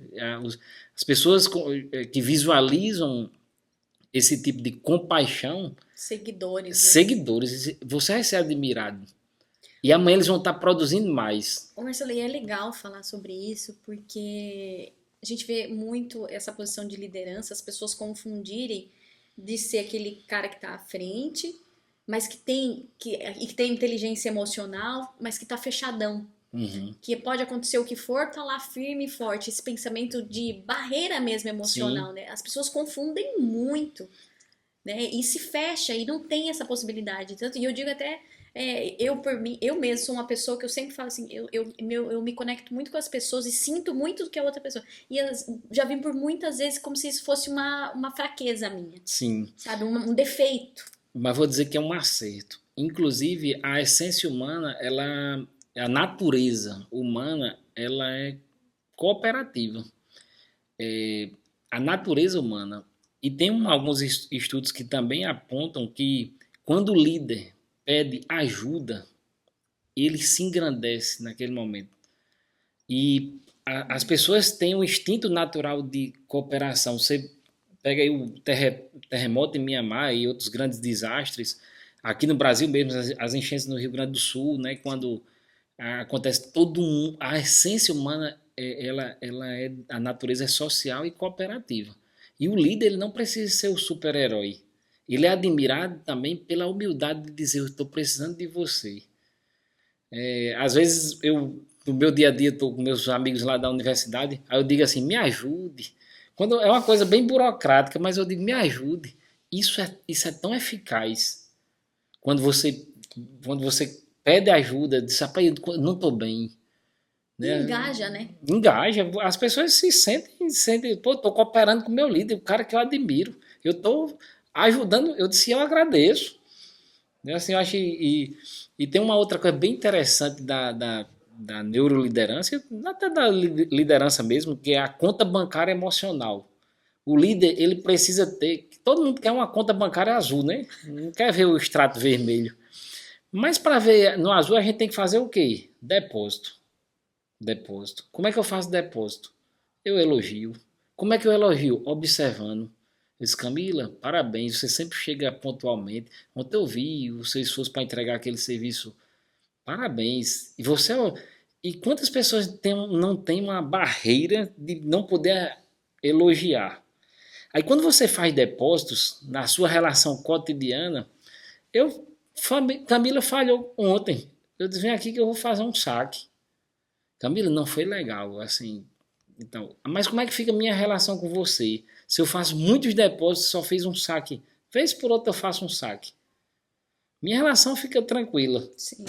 As pessoas que visualizam esse tipo de compaixão, seguidores, você vai ser admirado. E amanhã eles vão estar produzindo mais. Ô Marcelo, e é legal falar sobre isso, porque a gente vê muito essa posição de liderança, as pessoas confundirem de ser aquele cara que está à frente, mas que tem inteligência emocional, mas que está fechadão. Uhum. Que pode acontecer o que for, tá lá firme e forte. Esse pensamento de barreira mesmo emocional, né? As pessoas confundem muito, né? E se fecha e não tem essa possibilidade. Tanto, e eu digo até, eu mesmo sou uma pessoa que eu sempre falo assim, eu me conecto muito com as pessoas e sinto muito do que a outra pessoa. E já vi por muitas vezes como se isso fosse uma fraqueza minha. Sim. Sabe? Um defeito. Mas vou dizer que é um acerto. Inclusive, a essência humana, a natureza humana, ela é cooperativa. A natureza humana. E tem alguns estudos que também apontam que quando o líder pede ajuda, ele se engrandece naquele momento. E as pessoas têm um instinto natural de cooperação. Você pega aí o terremoto em Mianmar e outros grandes desastres. Aqui no Brasil mesmo, as enchentes no Rio Grande do Sul, né, quando acontece a essência humana, a natureza é social e cooperativa. E o líder, ele não precisa ser o super-herói. Ele é admirado também pela humildade de dizer, eu estou precisando de você. Às vezes, no meu dia a dia, estou com meus amigos lá da universidade, aí eu digo assim, me ajude. Quando é uma coisa bem burocrática, mas eu digo, me ajude. Isso é tão eficaz. Quando você pede ajuda, diz, rapaz, eu não estou bem. Né? Engaja, né? Engaja. As pessoas se sentem, pô, estou cooperando com o meu líder, o cara que eu admiro. Eu estou ajudando, eu disse, eu agradeço. Assim, eu acho, e tem uma outra coisa bem interessante da neuroliderança, até da liderança mesmo, que é a conta bancária emocional. O líder, ele precisa ter, todo mundo quer uma conta bancária azul, né? Não quer ver o extrato vermelho. Mas para ver no azul, a gente tem que fazer o quê? Depósito. Como é que eu faço depósito? Eu elogio. Como é que eu elogio? Observando. Eu disse, Camila, parabéns, você sempre chega pontualmente. Ontem eu vi o seu esforço para entregar aquele serviço. Parabéns. E quantas pessoas não têm uma barreira de não poder elogiar? Aí quando você faz depósitos na sua relação cotidiana, Camila falhou ontem. Eu disse, vem aqui que eu vou fazer um saque. Camila, não foi legal, assim. Então, mas como é que fica a minha relação com você? Se eu faço muitos depósitos, só fiz um saque. Vez por outra eu faço um saque. minha relação fica tranquila. Sim.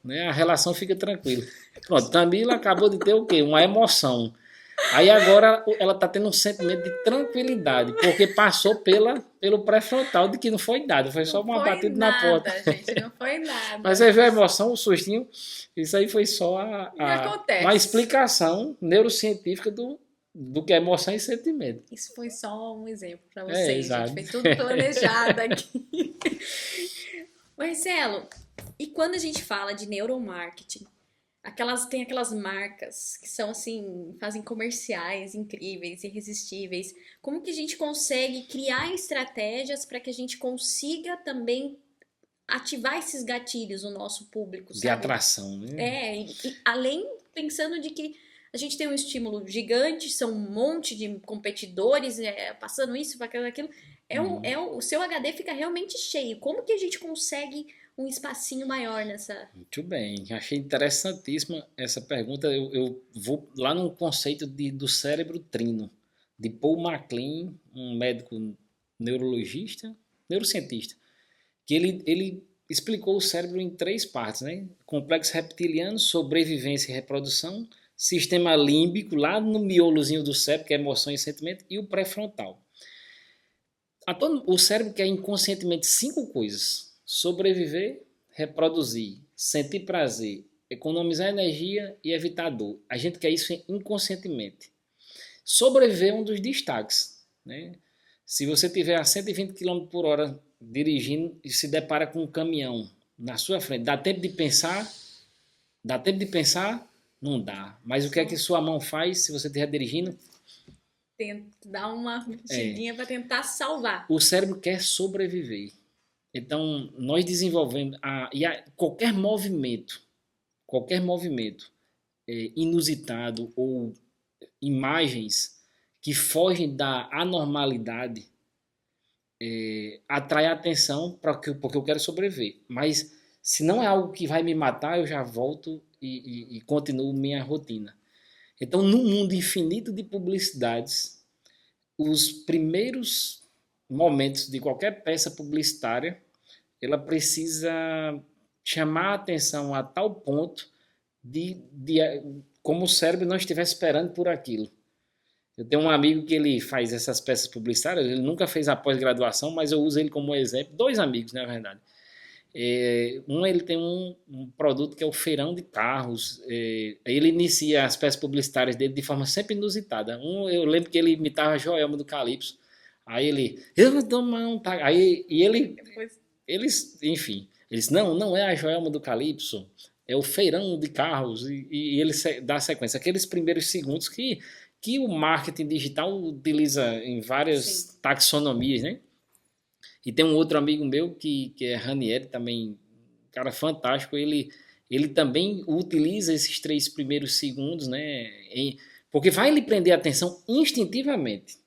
Né? A relação fica tranquila. Pronto, Tamila acabou de ter o quê? Uma emoção. Aí agora ela está tendo um sentimento de tranquilidade, porque passou pelo pré-frontal de que não foi nada, foi só Não uma foi batida na porta. nada, gente, não foi Mas nada. você viu a emoção, o sustinho? Isso aí foi só E uma acontece. explicação neurocientífica do que é emoção e sentimento. Isso foi só um exemplo para É, vocês, gente. exato. Foi tudo planejado aqui. Marcelo, e quando a gente fala de neuromarketing, tem aquelas marcas que são assim, fazem comerciais incríveis, irresistíveis. Como que a gente consegue criar estratégias para que a gente consiga também ativar esses gatilhos no nosso público, De sabe? atração, né? E além pensando de que a gente tem um estímulo gigante, são um monte de competidores passando isso, aquilo. O seu HD fica realmente cheio. Como que a gente consegue um espacinho maior nessa. Muito bem, achei interessantíssima essa pergunta. Eu vou lá no conceito do cérebro trino, de Paul MacLean, um médico neurologista, neurocientista, que ele explicou o cérebro em três partes, né? Complexo reptiliano, sobrevivência e reprodução, sistema límbico, lá no miolozinho do cérebro, que é emoção e sentimento, e o pré-frontal. O cérebro quer inconscientemente cinco coisas: sobreviver, reproduzir, sentir prazer, economizar energia e evitar dor. A gente quer isso inconscientemente. Sobreviver é um dos destaques, né? Se você tiver a 120 km por hora dirigindo e se depara com um caminhão na sua frente, dá tempo de pensar? Dá tempo de pensar? Não dá. Mas o que é que sua mão faz se você estiver dirigindo? Tenta dar uma mexidinha para tentar salvar. O cérebro quer sobreviver. Então, nós desenvolvemos qualquer movimento inusitado ou imagens que fogem da anormalidade atrai a atenção porque eu quero sobreviver. Mas se não é algo que vai me matar, eu já volto e continuo minha rotina. Então, num mundo infinito de publicidades, os primeiros momentos de qualquer peça publicitária, ela precisa chamar a atenção a tal ponto de como o cérebro não estivesse esperando por aquilo. Eu tenho um amigo que ele faz essas peças publicitárias, ele nunca fez a pós-graduação, mas eu uso ele como exemplo. Dois amigos, na verdade. Ele tem um produto que é o feirão de carros. Ele inicia as peças publicitárias dele de forma sempre inusitada. Eu lembro que ele imitava a Joelma do Calypso. Aí ele, eu vou tomar um táxi. Aí, e ele, Depois enfim, eles, não é a Joelma do Calypso, é o feirão de carros. E ele dá sequência. Aqueles primeiros segundos que o marketing digital utiliza em várias Sim. taxonomias, né? E tem um outro amigo meu que é Ranieri, também, um cara fantástico, ele também utiliza esses três primeiros segundos, né? Porque vai lhe prender a atenção instintivamente.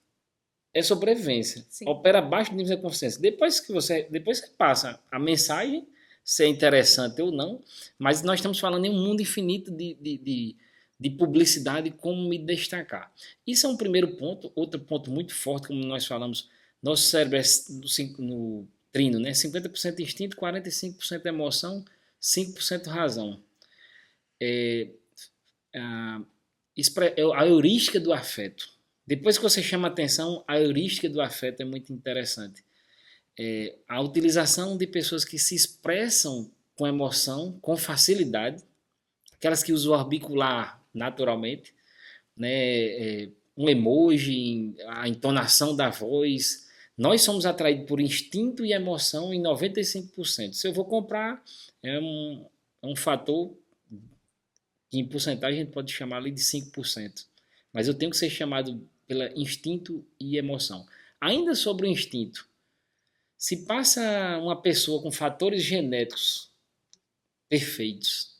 É sobrevivência. Sim. Opera abaixo do nível de consciência. Depois você passa a mensagem, se é interessante ou não, mas nós estamos falando em um mundo infinito de publicidade, como me destacar. Isso é um primeiro ponto. Outro ponto muito forte, como nós falamos, nosso cérebro é no trino, né? 50% instinto, 45% emoção, 5% razão. A heurística do afeto. Depois que você chama atenção, a heurística do afeto é muito interessante. A utilização de pessoas que se expressam com emoção, com facilidade, aquelas que usam o orbicular naturalmente, né? Um emoji, a entonação da voz. Nós somos atraídos por instinto e emoção em 95%. Se eu vou comprar, é um fator que em porcentagem a gente pode chamar ali de 5%. Mas eu tenho que ser chamado pela instinto e emoção. Ainda sobre o instinto, se passa uma pessoa com fatores genéticos perfeitos,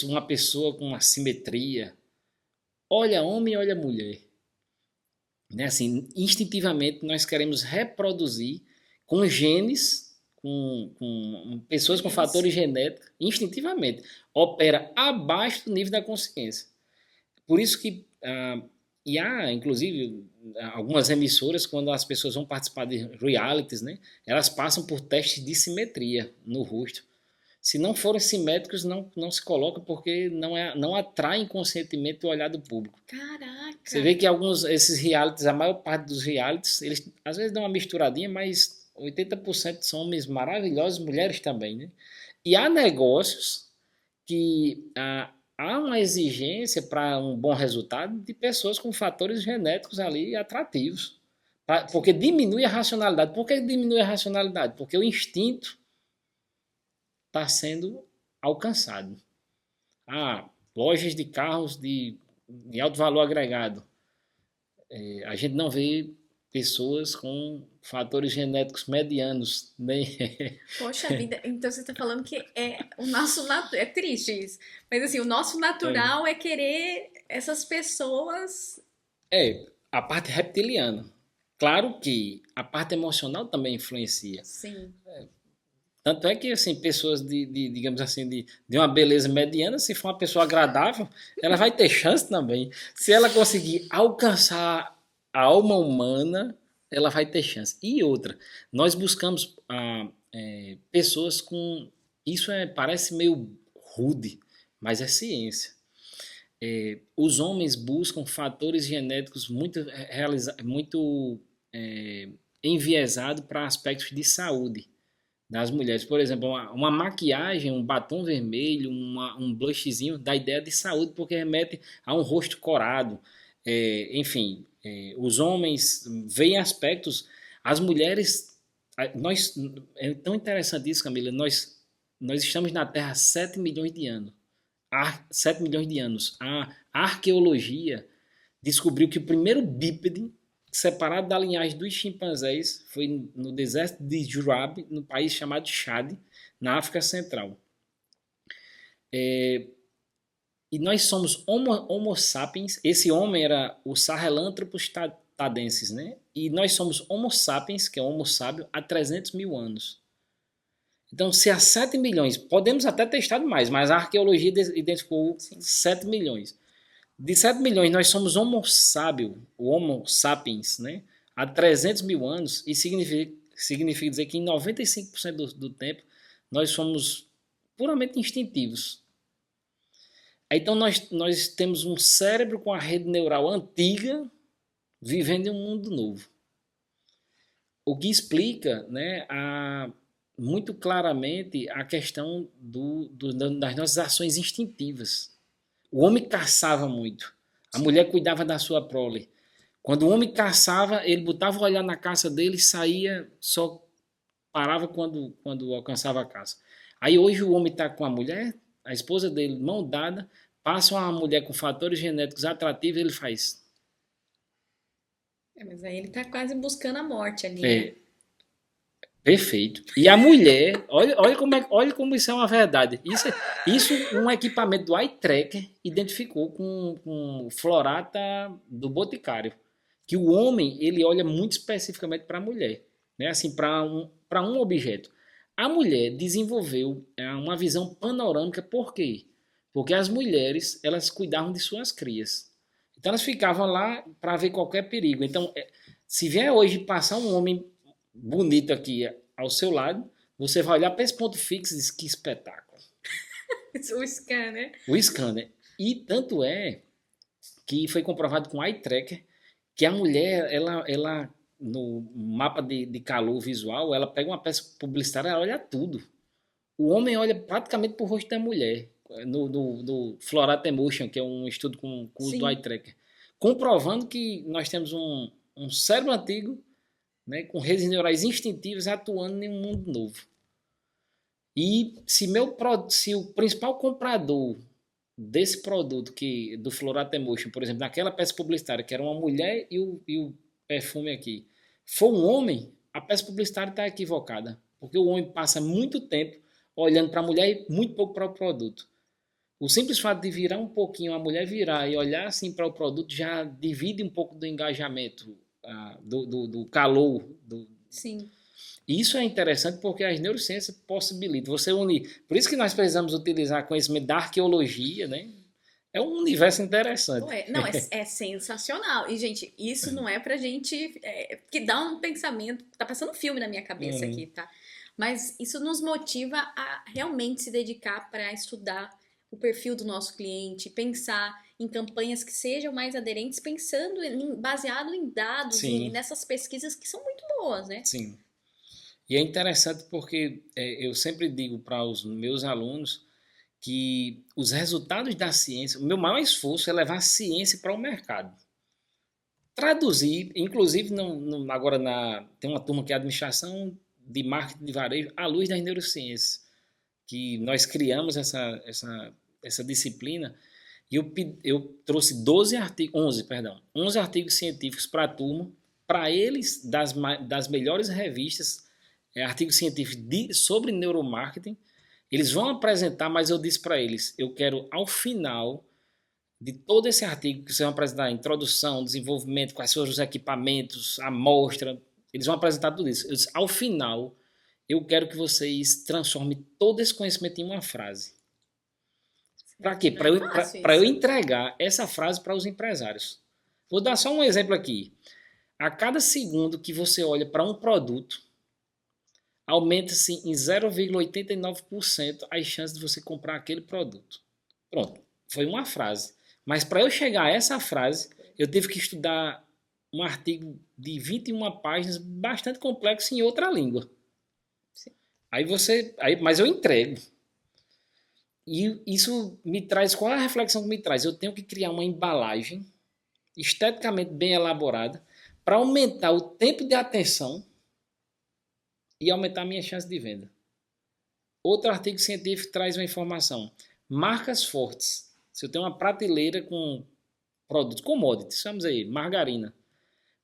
uma pessoa com uma simetria, olha homem e olha mulher, né? Assim, instintivamente nós queremos reproduzir com genes, com pessoas com fatores genéticos, instintivamente, opera abaixo do nível da consciência. Por isso que E há, inclusive, algumas emissoras, quando as pessoas vão participar de realities, né, elas passam por testes de simetria no rosto. Se não forem simétricos, não se coloca porque não atrai inconscientemente o olhar do público. Você Caraca! vê que esses realities, a maior parte dos realities, eles às vezes dão uma misturadinha, mas 80% são homens maravilhosos, mulheres também, né? E há negócios que há uma exigência para um bom resultado de pessoas com fatores genéticos ali atrativos. Porque diminui a racionalidade. Por que diminui a racionalidade? Porque o instinto está sendo alcançado. Lojas de carros de alto valor agregado. A gente não vê pessoas com fatores genéticos medianos, nem Poxa vida, então você está falando que é o nosso é triste isso, mas assim, o nosso natural é querer essas pessoas. a parte reptiliana. Claro que a parte emocional também influencia. Sim. Tanto é que, assim, pessoas digamos assim, de uma beleza mediana, se for uma pessoa agradável, ela vai ter chance também. Se ela conseguir alcançar a alma humana, ela vai ter chance. E outra, nós buscamos pessoas com... Isso parece meio rude, mas é ciência. Os homens buscam fatores genéticos muito enviesados para aspectos de saúde das mulheres. Por exemplo, uma maquiagem, um batom vermelho, um blushzinho dá ideia de saúde porque remete a um rosto corado. Enfim, os homens veem aspectos, as mulheres... é tão interessante isso, Camila, nós estamos na Terra há 7 milhões de anos. 7 milhões de anos. A arqueologia descobriu que o primeiro bípede separado da linhagem dos chimpanzés foi no deserto de Jurab, no país chamado Chad, na África Central. E nós somos homo sapiens. Esse homem era o Sahelanthropus tadensis, né? E nós somos homo sapiens, que é homo sábio, há 300 mil anos. Então, se há 7 milhões, podemos até ter estado mais, mas a arqueologia identificou 7 milhões. De 7 milhões, nós somos homo sábio, o homo sapiens, né? Há 300 mil anos, e significa dizer que em 95% do tempo nós somos puramente instintivos. Então nós temos um cérebro com a rede neural antiga vivendo em um mundo novo. O que explica, né, muito claramente a questão das nossas ações instintivas. O homem caçava muito. A mulher cuidava da sua prole. Quando o homem caçava, ele botava o olhar na caça dele e saía, só parava quando alcançava a caça. Aí hoje o homem está com a mulher, a esposa dele, mão dada, passa uma mulher com fatores genéticos atrativos, ele faz. Mas aí ele tá quase buscando a morte ali, né? Perfeito. E a mulher, olha como isso é uma verdade. Isso um equipamento do eye tracker identificou com Florata do Boticário. Que o homem, ele olha muito especificamente para a mulher. Né? Assim, para um objeto. A mulher desenvolveu uma visão panorâmica, por quê? Porque as mulheres, elas cuidavam de suas crias. Então elas ficavam lá para ver qualquer perigo. Então, se vier hoje passar um homem bonito aqui ao seu lado, você vai olhar para esse ponto fixo e diz, que espetáculo. O scanner. O scanner. E tanto é que foi comprovado com o eye tracker que a mulher, ela no mapa de calor visual, ela pega uma peça publicitária, ela olha tudo. O homem olha praticamente para o rosto da mulher. No Florata Emotion, que é um estudo com o uso do eye tracker. Comprovando que nós temos um cérebro antigo, né, com redes neurais instintivas atuando em um mundo novo. E se o principal comprador desse produto, do Florata Emotion, por exemplo, naquela peça publicitária, que era uma mulher e o perfume aqui, for um homem, a peça publicitária está equivocada. Porque o homem passa muito tempo olhando para a mulher e muito pouco para o produto. O simples fato de virar um pouquinho, a mulher virar e olhar assim para o produto já divide um pouco do engajamento, do calor. Sim. E isso é interessante porque as neurociências possibilitam você unir. Por isso que nós precisamos utilizar conhecimento da arqueologia, né? É um universo interessante. Ué, não, é sensacional. E, gente, isso não é pra gente. Que dá um pensamento. Tá passando um filme na minha cabeça aqui, Uhum. tá? Mas isso nos motiva a realmente se dedicar para estudar o perfil do nosso cliente, pensar em campanhas que sejam mais aderentes, pensando baseado em dados e Sim, nessas pesquisas que são muito boas, né? sim. E é interessante porque eu sempre digo para os meus alunos que os resultados da ciência, o meu maior esforço é levar a ciência para o mercado. Traduzir, inclusive agora tem uma turma que é administração de marketing de varejo à luz das neurociências, que nós criamos essa disciplina e eu trouxe 11 artigos científicos para a turma, para eles das melhores revistas, artigos científicos sobre neuromarketing. Eles vão apresentar, mas eu disse para eles, eu quero ao final de todo esse artigo que vocês vão apresentar, introdução, desenvolvimento, quais são os equipamentos, a amostra, eles vão apresentar tudo isso. Disse, ao final, eu quero que vocês transformem todo esse conhecimento em uma frase. Para quê? Não é fácil Para eu isso. entregar essa frase para os empresários. Vou dar só um exemplo aqui. A cada segundo que você olha para um produto, aumenta-se em 0,89% as chances de você comprar aquele produto. Pronto, foi uma frase. Mas para eu chegar a essa frase, eu tive que estudar um artigo de 21 páginas, bastante complexo em outra língua. Sim. Mas eu entrego. E isso me traz, qual é a reflexão que me traz? Eu tenho que criar uma embalagem esteticamente bem elaborada para aumentar o tempo de atenção e aumentar a minha chance de venda. Outro artigo científico traz uma informação. Marcas fortes. Se eu tenho uma prateleira com produtos, commodities, vamos aí, margarina.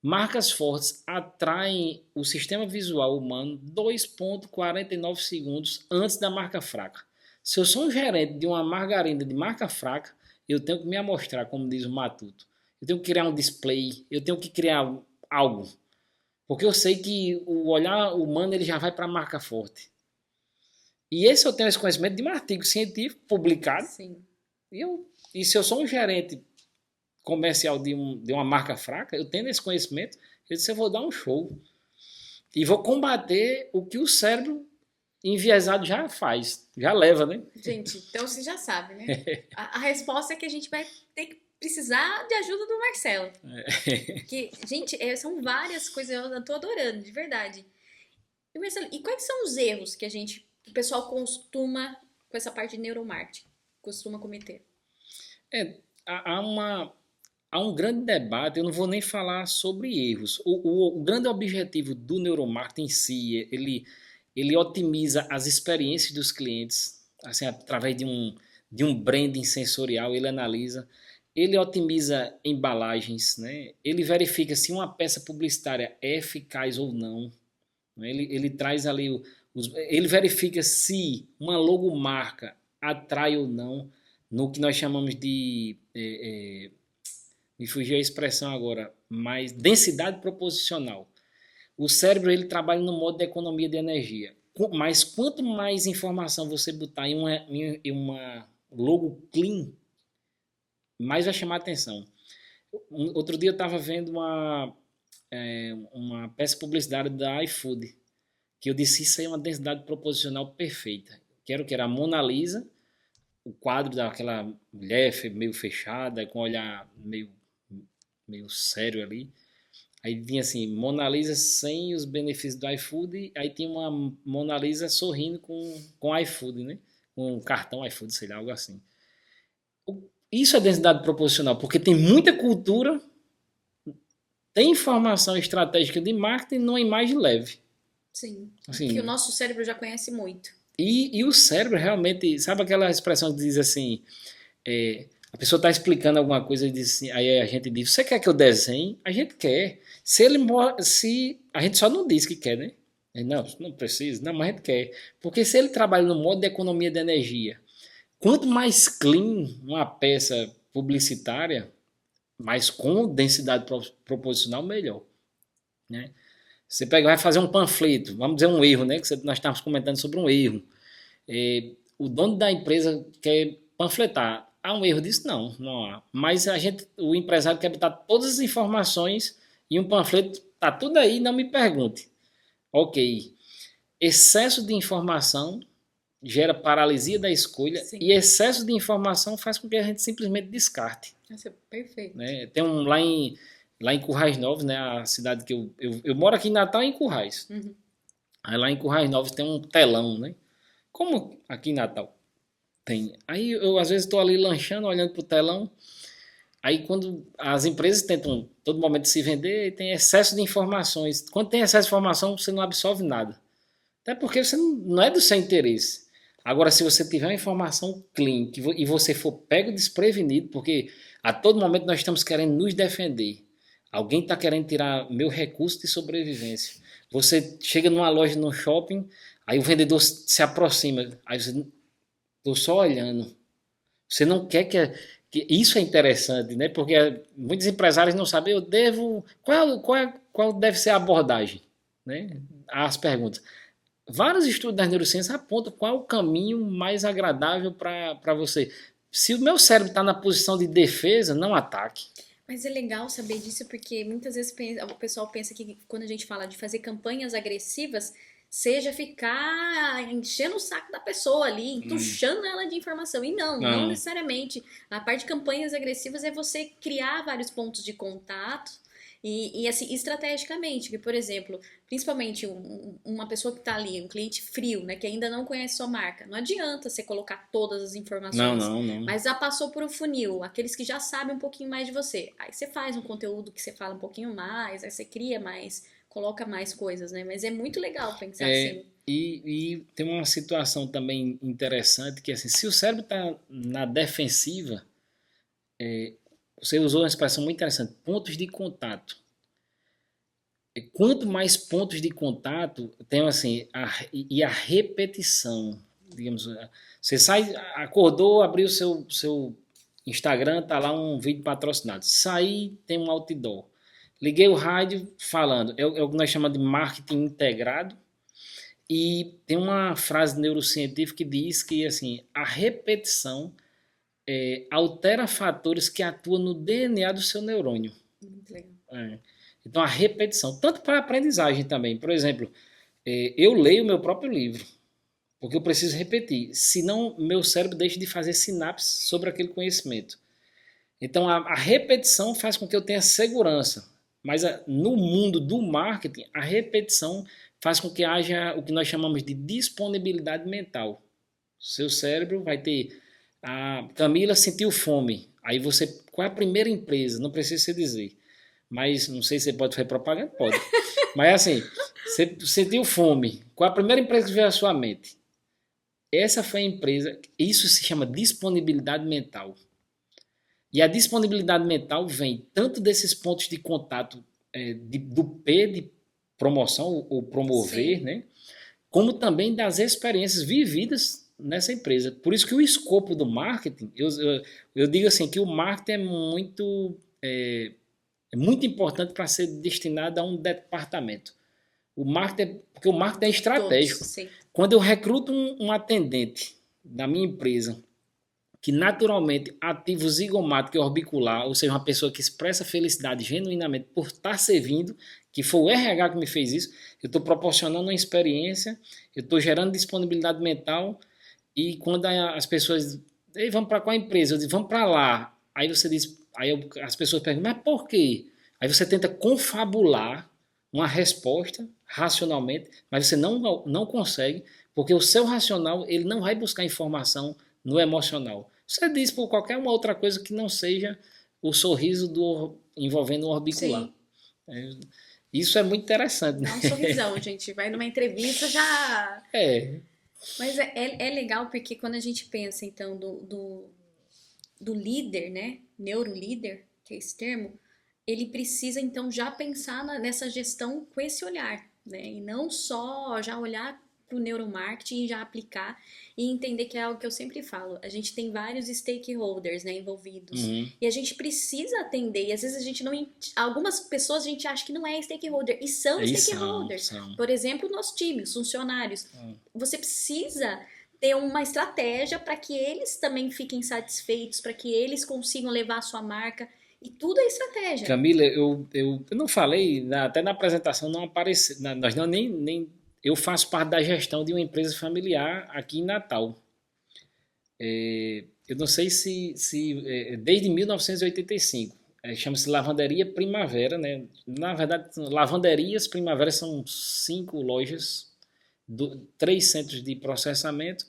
Marcas fortes atraem o sistema visual humano 2,49 segundos antes da marca fraca. Se eu sou um gerente de uma margarina de marca fraca, eu tenho que me amostrar, como diz o Matuto. Eu tenho que criar um display, eu tenho que criar algo. Porque eu sei que o olhar humano ele já vai para a marca forte. E eu tenho esse conhecimento de um artigo científico publicado. Sim. E se eu sou um gerente comercial de uma marca fraca, eu tendo esse conhecimento, eu vou dar um show. E vou combater o que o cérebro enviesado já faz, já leva, né? Gente, então você já sabe, né? A resposta é que a gente vai ter que precisar de ajuda do Marcelo. Que, gente, são várias coisas, eu tô adorando, de verdade. E, Marcelo, e quais são os erros que o pessoal costuma, com essa parte de neuromarketing, costuma cometer? É, há um grande debate, eu não vou nem falar sobre erros. O grande objetivo do neuromarketing em si, ele otimiza as experiências dos clientes, assim, através de um branding sensorial, ele analisa, ele otimiza embalagens, né? Ele verifica se uma peça publicitária é eficaz ou não, né? Ele traz ali, ele verifica se uma logomarca atrai ou não, no que nós chamamos de me fugiu a expressão agora, mas densidade proposicional. O cérebro ele trabalha no modo de economia de energia. Mas quanto mais informação você botar em uma logo clean, mais vai chamar atenção. Outro dia eu estava vendo uma peça publicitária da iFood, que eu disse isso aí é uma densidade proposicional perfeita. Quero que era a Mona Lisa, o quadro daquela mulher meio fechada, com o olhar meio sério ali. Aí tinha assim, Mona Lisa sem os benefícios do iFood, aí tinha uma Mona Lisa sorrindo com iFood, né? Com um cartão iFood, sei lá, algo assim. Isso é densidade proposicional, porque tem muita cultura, tem informação estratégica de marketing numa imagem leve. Sim, Assim, que o nosso cérebro já conhece muito. E o cérebro realmente, sabe aquela expressão que diz assim, a pessoa está explicando alguma coisa e diz assim, aí a gente diz, você quer que eu desenhe? A gente quer. Se a gente só não diz que quer, né? Não precisa, não, mas a gente quer. Porque se ele trabalha no modo de economia de energia, quanto mais clean uma peça publicitária, mais com densidade proposicional, melhor. Né? Você vai fazer um panfleto, vamos dizer um erro, né? Que nós estávamos comentando sobre um erro. O dono da empresa quer panfletar. há um erro disso? Não, não há. Mas o empresário quer botar todas as informações em um panfleto, tá tudo aí, não me pergunte. Ok. Excesso de informação gera paralisia da escolha. Sim. E excesso de informação faz com que a gente simplesmente descarte. Isso é perfeito. Né? Tem lá em Currais Novos, né, a cidade que eu moro aqui em Natal, em Currais. Uhum. Aí lá em Currais Novos tem um telão, né? Como aqui em Natal tem. Aí eu às vezes estou ali lanchando, olhando pro telão. Aí quando as empresas tentam todo momento se vender, tem excesso de informações. Quando tem excesso de informação, você não absorve nada. Até porque você não é do seu interesse. Agora, se você tiver uma informação clean e você for pego desprevenido, porque a todo momento nós estamos querendo nos defender. Alguém está querendo tirar meu recurso de sobrevivência. Você chega numa loja, num shopping, aí o vendedor se aproxima. Aí você, estou só olhando. Você não quer que... Isso é interessante, né? Porque muitos empresários não sabem, eu devo... Qual deve ser a abordagem? Né? As perguntas. Vários estudos das neurociências apontam qual é o caminho mais agradável para você. Se o meu cérebro está na posição de defesa, não ataque. Mas é legal saber disso porque muitas vezes o pessoal pensa que quando a gente fala de fazer campanhas agressivas, seja ficar enchendo o saco da pessoa ali, entuchando ela de informação. E não necessariamente. A parte de campanhas agressivas é você criar vários pontos de contato. E assim, estrategicamente, que, por exemplo, principalmente uma pessoa que está ali, um cliente frio, né, que ainda não conhece sua marca, não adianta você colocar todas as informações. Não. Mas já passou por um funil, aqueles que já sabem um pouquinho mais de você. Aí você faz um conteúdo que você fala um pouquinho mais, aí você cria mais, coloca mais coisas, né? Mas é muito legal pensar assim. E tem uma situação também interessante, que assim, se o cérebro está na defensiva, você usou uma expressão muito interessante, pontos de contato. Quanto mais pontos de contato, tem assim, a repetição, digamos, você acordou, abriu seu Instagram, tá lá um vídeo patrocinado, saí, tem um outdoor, liguei o rádio falando, é o que nós chamamos de marketing integrado, e tem uma frase neurocientífica que diz que assim, a repetição altera fatores que atuam no DNA do seu neurônio. Muito legal. Então, a repetição, tanto para a aprendizagem também. Por exemplo, eu leio meu próprio livro, porque eu preciso repetir, senão meu cérebro deixa de fazer sinapses sobre aquele conhecimento. Então, a repetição faz com que eu tenha segurança. Mas no mundo do marketing, a repetição faz com que haja o que nós chamamos de disponibilidade mental. Seu cérebro vai ter... A Camila sentiu fome. Aí você... Qual é a primeira empresa? Não precisa você dizer. Mas não sei se você pode fazer propaganda. Pode. Mas assim, você sentiu fome. Qual é a primeira empresa que veio à sua mente? Essa foi a empresa... Isso se chama disponibilidade mental. E a disponibilidade mental vem tanto desses pontos de contato do P de promoção ou promover, sim, né? Como também das experiências vividas nessa empresa. Por isso que o escopo do marketing, eu digo assim, que o marketing é muito importante para ser destinado a um departamento. Porque o marketing é estratégico. Todos, quando eu recruto um atendente da minha empresa que naturalmente ativa o zigomático e orbicular, ou seja, uma pessoa que expressa felicidade genuinamente por estar servindo, que foi o RH que me fez isso, eu estou proporcionando uma experiência, eu estou gerando disponibilidade mental, e quando as pessoas dizem, vamos para qual empresa? Eu digo, vamos para lá. Aí você diz, as pessoas perguntam, mas por quê? Aí você tenta confabular uma resposta racionalmente, mas você não consegue, porque o seu racional ele não vai buscar informação no emocional. Você diz por qualquer uma outra coisa que não seja o sorriso envolvendo o orbicular. Isso é muito interessante. É um sorrisão, gente. Vai numa entrevista já... Mas é legal porque quando a gente pensa, então, do líder, né? Neurolíder, que é esse termo, ele precisa, então, já pensar nessa gestão com esse olhar, né? E não só já olhar para o neuromarketing e já aplicar e entender que é algo que eu sempre falo. A gente tem vários stakeholders, né, envolvidos. E a gente precisa atender. E às vezes a gente não... Algumas pessoas a gente acha que não é stakeholder. E são stakeholders. São. Por exemplo, o nosso time, os funcionários. Você precisa ter uma estratégia para que eles também fiquem satisfeitos, para que eles consigam levar a sua marca. E tudo é estratégia. Camila, eu não falei, até na apresentação não apareceu, nós não nem eu faço parte da gestão de uma empresa familiar aqui em Natal. Eu não sei se desde 1985, chama-se Lavanderia Primavera, né? Na verdade, Lavanderias Primavera são 5 lojas, 3 centros de processamento,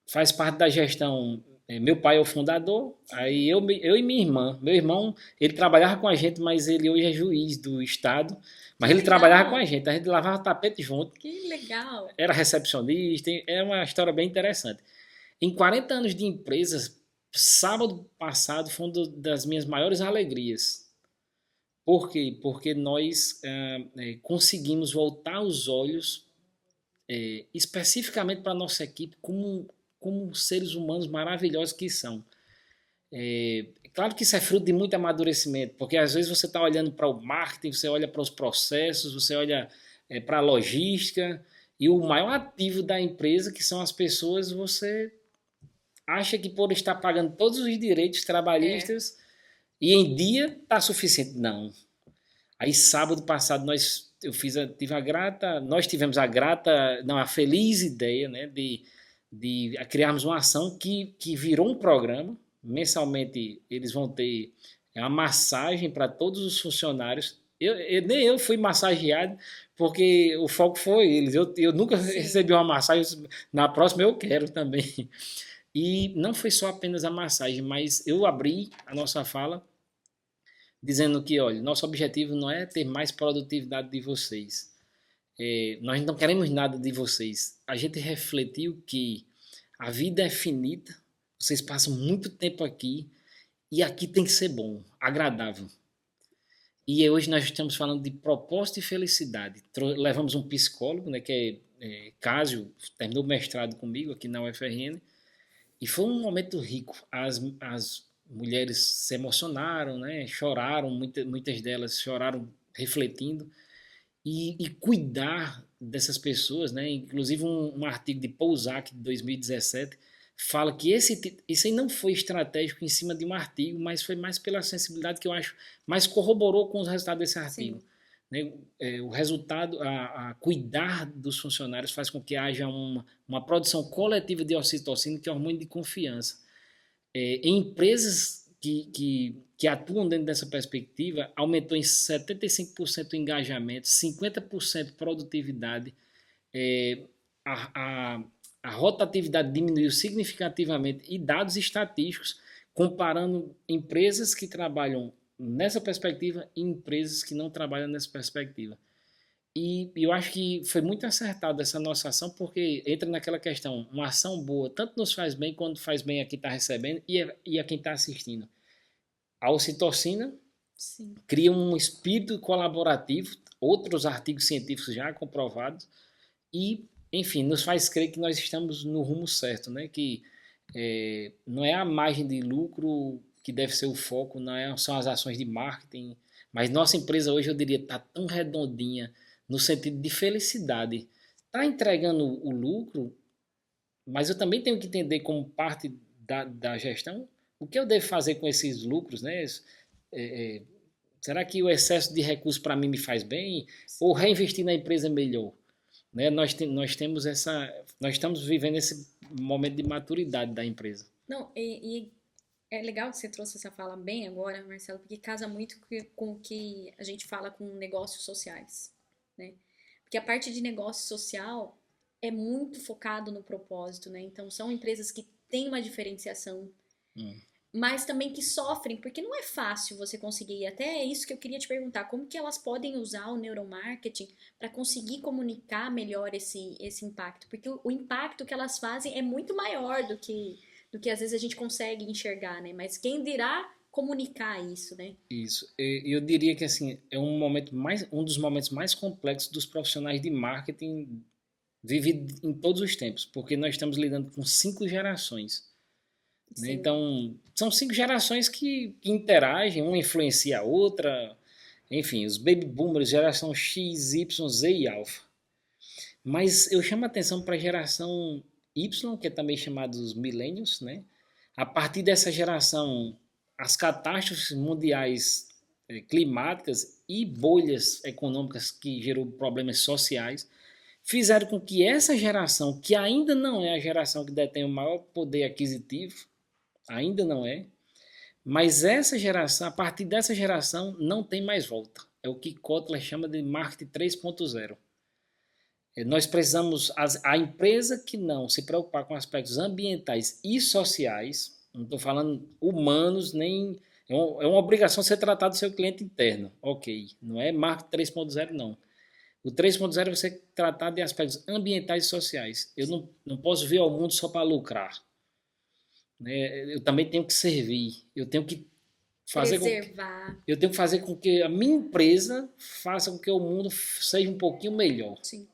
faz parte da gestão. Meu pai é o fundador, aí eu e minha irmã. Meu irmão, ele trabalhava com a gente, mas ele hoje é juiz do estado. Mas ele trabalhava com a gente lavava tapete junto. Que legal! Era recepcionista, é uma história bem interessante. Em 40 anos de empresas, sábado passado foi uma das minhas maiores alegrias. Por quê? Porque nós conseguimos voltar os olhos especificamente para a nossa equipe como seres humanos maravilhosos que são. Claro que isso é fruto de muito amadurecimento, porque às vezes você está olhando para o marketing, você olha para os processos, você olha para a logística, e o maior ativo da empresa, que são as pessoas, você acha que por estar pagando todos os direitos trabalhistas e em dia está suficiente. Não. Aí sábado passado nós tivemos a feliz ideia, né, de criarmos uma ação que virou um programa. Mensalmente eles vão ter uma massagem para todos os funcionários. Nem eu fui massageado, porque o foco foi eles. Eu nunca recebi uma massagem, na próxima eu quero também. E não foi só apenas a massagem, mas eu abri a nossa fala dizendo que, olha, nosso objetivo não é ter mais produtividade de vocês. Nós não queremos nada de vocês. A gente refletiu que a vida é finita, vocês passam muito tempo aqui e aqui tem que ser bom, agradável. E hoje nós estamos falando de propósito e felicidade. Levamos um psicólogo, né, que é Cásio, terminou o mestrado comigo aqui na UFRN, e foi um momento rico. As mulheres se emocionaram, né, choraram, muitas delas choraram refletindo. E cuidar dessas pessoas, né? Inclusive um artigo de Pousac de 2017 fala que isso aí não foi estratégico em cima de um artigo, mas foi mais pela sensibilidade que eu acho, mais corroborou com os resultados desse artigo. Né? O resultado, a cuidar dos funcionários faz com que haja uma produção coletiva de ocitocina, que é hormônio de confiança. Em empresas que atuam dentro dessa perspectiva, aumentou em 75% o engajamento, 50% produtividade, a rotatividade diminuiu significativamente e dados estatísticos comparando empresas que trabalham nessa perspectiva e empresas que não trabalham nessa perspectiva. E eu acho que foi muito acertada essa nossa ação, porque entra naquela questão, uma ação boa tanto nos faz bem quanto faz bem a quem está recebendo e a quem está assistindo. A ocitocina cria um espírito colaborativo, outros artigos científicos já comprovados, e, enfim, nos faz crer que nós estamos no rumo certo, né? Que não é a margem de lucro que deve ser o foco, são as ações de marketing, mas nossa empresa hoje, eu diria, está tão redondinha no sentido de felicidade. Está entregando o lucro, mas eu também tenho que entender como parte da gestão o que eu devo fazer com esses lucros, né? Será que o excesso de recursos para mim me faz bem? Ou reinvestir na empresa é melhor? Né? Nós estamos vivendo esse momento de maturidade da empresa. Não, e é legal que você trouxe essa fala bem agora, Marcelo, porque casa muito com o que a gente fala com negócios sociais, né? Porque a parte de negócio social é muito focado no propósito, né? Então são empresas que têm uma diferenciação, mas também que sofrem, porque não é fácil você conseguir, até é isso que eu queria te perguntar, como que elas podem usar o neuromarketing para conseguir comunicar melhor esse impacto, porque o impacto que elas fazem é muito maior do que às vezes a gente consegue enxergar, né? Mas quem dirá comunicar isso, né? Isso. Eu diria que assim, é um dos momentos mais complexos dos profissionais de marketing vivido em todos os tempos, porque nós estamos lidando com 5 gerações. Né? Então, são 5 gerações que interagem, uma influencia a outra. Enfim, os baby boomers, geração X, Y, Z e Alpha. Mas eu chamo a atenção para a geração Y, que é também chamada dos millennials, né? A partir dessa geração, as catástrofes mundiais climáticas e bolhas econômicas que gerou problemas sociais fizeram com que essa geração, que ainda não é a geração que detém o maior poder aquisitivo, ainda não é, mas essa geração, a partir dessa geração, não tem mais volta. É o que Kotler chama de marketing 3.0. Nós precisamos, a empresa que não se preocupar com aspectos ambientais e sociais, não estou falando humanos, nem. É uma obrigação você tratar do seu cliente interno, ok. Não é marketing 3.0, não. O 3.0 é você tratar de aspectos ambientais e sociais. Eu não posso vir ao mundo só para lucrar. Né? Eu também tenho que servir. Eu tenho que eu tenho que fazer com que a minha empresa faça com que o mundo seja um pouquinho melhor. Sim.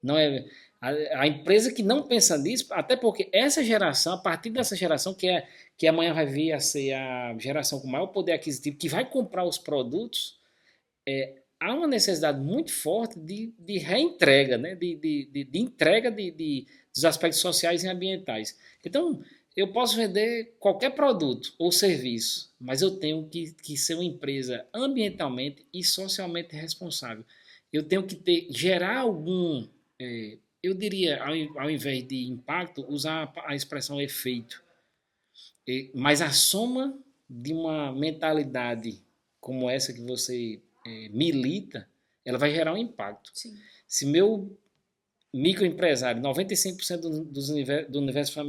Não é a empresa que não pensa nisso, até porque essa geração, a partir dessa geração que amanhã vai vir a ser a geração com maior poder aquisitivo, que vai comprar os produtos, há uma necessidade muito forte de reentrega, né? de entrega dos aspectos sociais e ambientais. Então, eu posso vender qualquer produto ou serviço, mas eu tenho que ser uma empresa ambientalmente e socialmente responsável. Eu tenho que gerar algum, eu diria, ao invés de impacto, usar a expressão efeito. Mas a soma de uma mentalidade como essa que você milita, ela vai gerar um impacto. Sim. Se meu microempresário, 95% do universo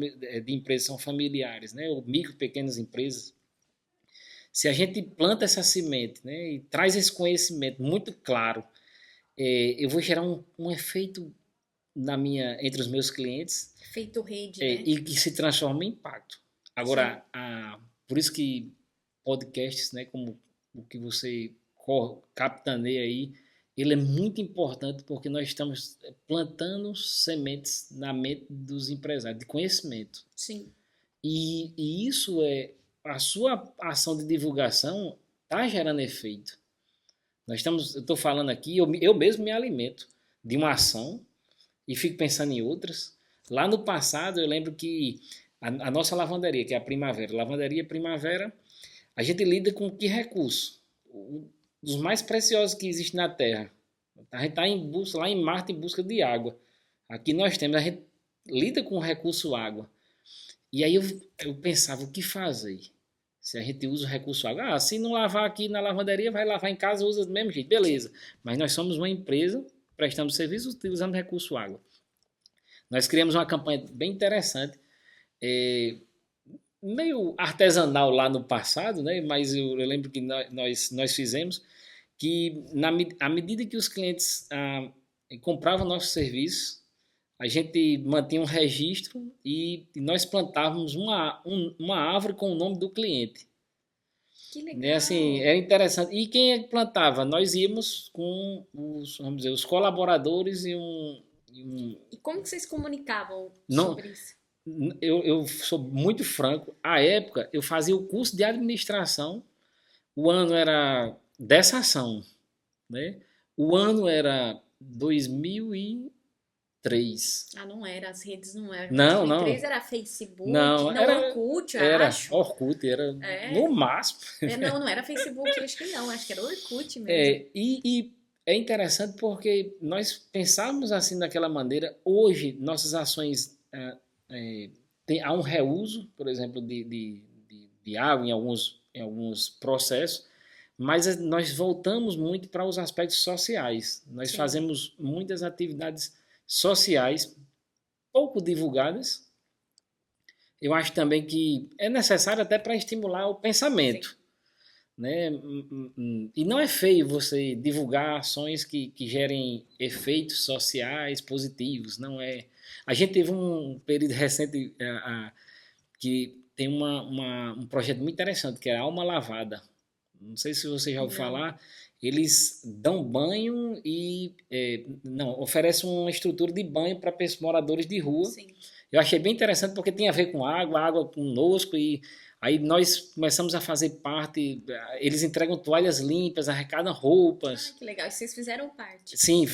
de empresas são familiares, né? Ou micro, pequenas empresas. Se a gente planta essa semente, né, e traz esse conhecimento muito claro, eu vou gerar um efeito entre os meus clientes. Efeito rede, né? E que se transforma em impacto. Agora, por isso que podcasts, né, como o que você capitaneia aí, ele é muito importante porque nós estamos plantando sementes na mente dos empresários, de conhecimento. Sim. E isso a sua ação de divulgação está gerando efeito. Eu estou falando aqui, eu mesmo me alimento de uma ação e fico pensando em outras. Lá no passado, eu lembro que a nossa lavanderia, que é a Primavera, Lavanderia Primavera, a gente lida com que recurso? Dos mais preciosos que existe na Terra. A gente está lá em Marte em busca de água. Aqui a gente lida com o recurso água. E aí eu pensava, o que fazer? Se a gente usa o recurso água. Se não lavar aqui na lavanderia, vai lavar em casa, usa do mesmo jeito. Beleza. Mas nós somos uma empresa, prestamos serviço, utilizando recurso água. Nós criamos uma campanha bem interessante, meio artesanal lá no passado, né? Mas eu lembro que nós fizemos que, à medida que os clientes compravam nosso serviço, a gente mantinha um registro e nós plantávamos uma árvore com o nome do cliente. Que legal. Né? Assim, era interessante. E quem é que plantava? Nós íamos com os colaboradores e E como que vocês comunicavam sobre isso? Eu sou muito franco. À época, eu fazia o curso de administração. O ano era dessa ação, né? O ano era 2003. Não era, as redes não eram. Não, 2003 era Facebook, não era Orkut, era acho. Orkut, era no máximo. Não era Facebook, acho que não, acho que era Orkut mesmo. E é interessante porque nós pensávamos assim daquela maneira. Hoje, nossas ações há um reuso, por exemplo, de água em alguns processos, mas nós voltamos muito para os aspectos sociais. Nós fazemos muitas atividades sociais pouco divulgadas. Eu acho também que é necessário até para estimular o pensamento. Né? E não é feio você divulgar ações que gerem efeitos sociais positivos, não é? A gente teve um período recente que tem um projeto muito interessante, que é a Alma Lavada. Não sei se você já ouviu falar. Eles dão banho e oferecem uma estrutura de banho para moradores de rua. Sim. Eu achei bem interessante porque tem a ver com água conosco, e Aí nós começamos a fazer parte, eles entregam toalhas limpas, arrecadam roupas. Que legal. E vocês fizeram parte. Sim,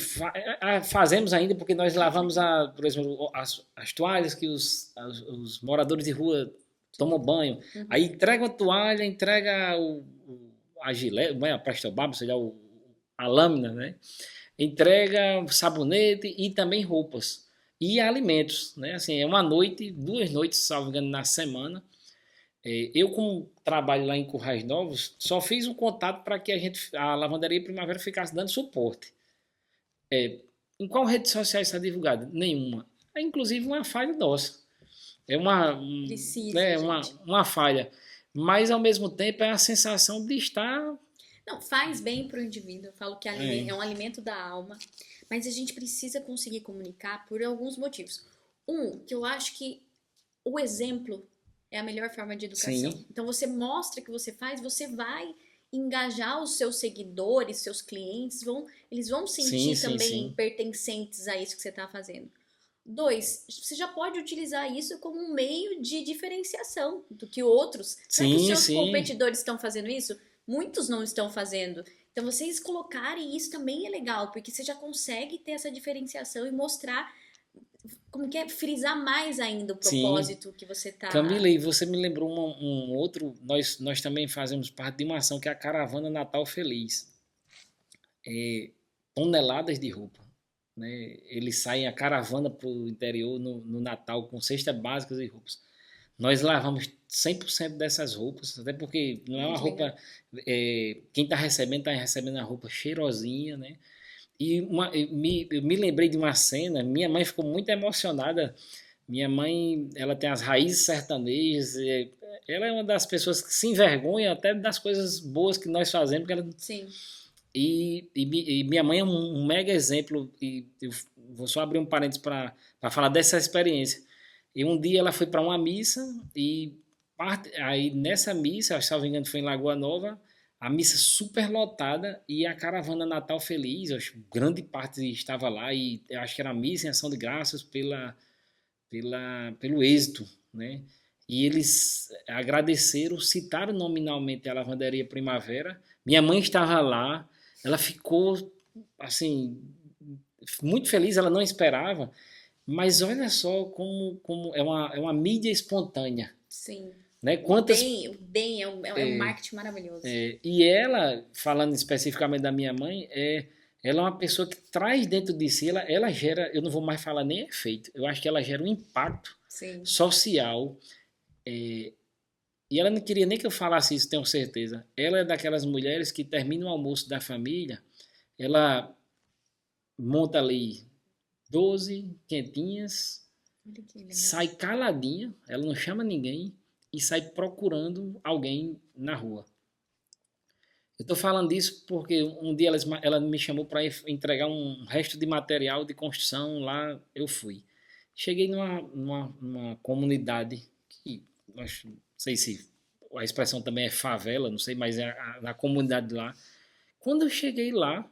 fazemos ainda porque nós lavamos, por exemplo, as toalhas que os moradores de rua tomam banho. Aí entrega a toalha, entrega a gilete, a Prestobarba, seja a lâmina, né? Entrega sabonete e também roupas. E alimentos, né? Assim, é uma noite, 2 noites, salvo engano, na semana. Eu, como trabalho lá em Currais Novos, só fiz um contato para que a Lavanderia Primavera ficasse dando suporte. Em qual rede social está divulgada? Nenhuma. É inclusive uma falha nossa. É Precisa, gente. uma falha. Mas, ao mesmo tempo, é a sensação de estar... Não, faz bem para o indivíduo. Eu falo que é um alimento da alma. Mas a gente precisa conseguir comunicar por alguns motivos. Que eu acho que o exemplo é a melhor forma de educação. Sim. Então, você mostra que você faz, você vai engajar os seus seguidores, seus clientes, eles vão sentir também pertencentes a isso que você está fazendo. 2, você já pode utilizar isso como um meio de diferenciação do que outros. Será que os seus competidores estão fazendo isso? Muitos não estão fazendo. Então, vocês colocarem isso também é legal, porque você já consegue ter essa diferenciação e mostrar, como que é, frisar mais ainda o propósito que você tá... Camila, e você me lembrou um outro, nós também fazemos parte de uma ação que é a Caravana Natal Feliz. Toneladas de roupa. Né? Eles saem a caravana para o interior no Natal com cestas básicas e roupas. Nós lavamos 100% dessas roupas, até porque não é uma roupa... quem está recebendo a roupa cheirosinha, né? E eu me lembrei de uma cena, minha mãe ficou muito emocionada. Minha mãe, ela tem as raízes sertanejas, ela é uma das pessoas que se envergonha até das coisas boas que nós fazemos. Sim. E minha mãe é um mega exemplo, e eu vou só abrir um parênteses para falar dessa experiência. E um dia ela foi para uma missa, e aí nessa missa, se não me engano foi em Lagoa Nova, a missa super lotada e a Caravana Natal Feliz, eu acho, grande parte estava lá, e eu acho que era a missa em ação de graças pelo êxito, né? E eles agradeceram, citaram nominalmente a Lavanderia Primavera. Minha mãe estava lá, ela ficou, assim, muito feliz, ela não esperava, mas olha só como é uma mídia espontânea. Sim. Né? O bem é um marketing maravilhoso. E ela, falando especificamente da minha mãe, ela é uma pessoa que traz dentro de si, ela gera, eu não vou mais falar nem efeito, eu acho que ela gera um impacto social. E ela não queria nem que eu falasse isso, tenho certeza. Ela é daquelas mulheres que termina o almoço da família, ela monta ali 12 quentinhas, sai caladinha, ela não chama ninguém e sai procurando alguém na rua. Eu estou falando isso porque um dia ela me chamou para entregar um resto de material de construção, lá eu fui. Cheguei numa comunidade que, não sei se a expressão também é favela, não sei, mas é na comunidade lá. Quando eu cheguei lá,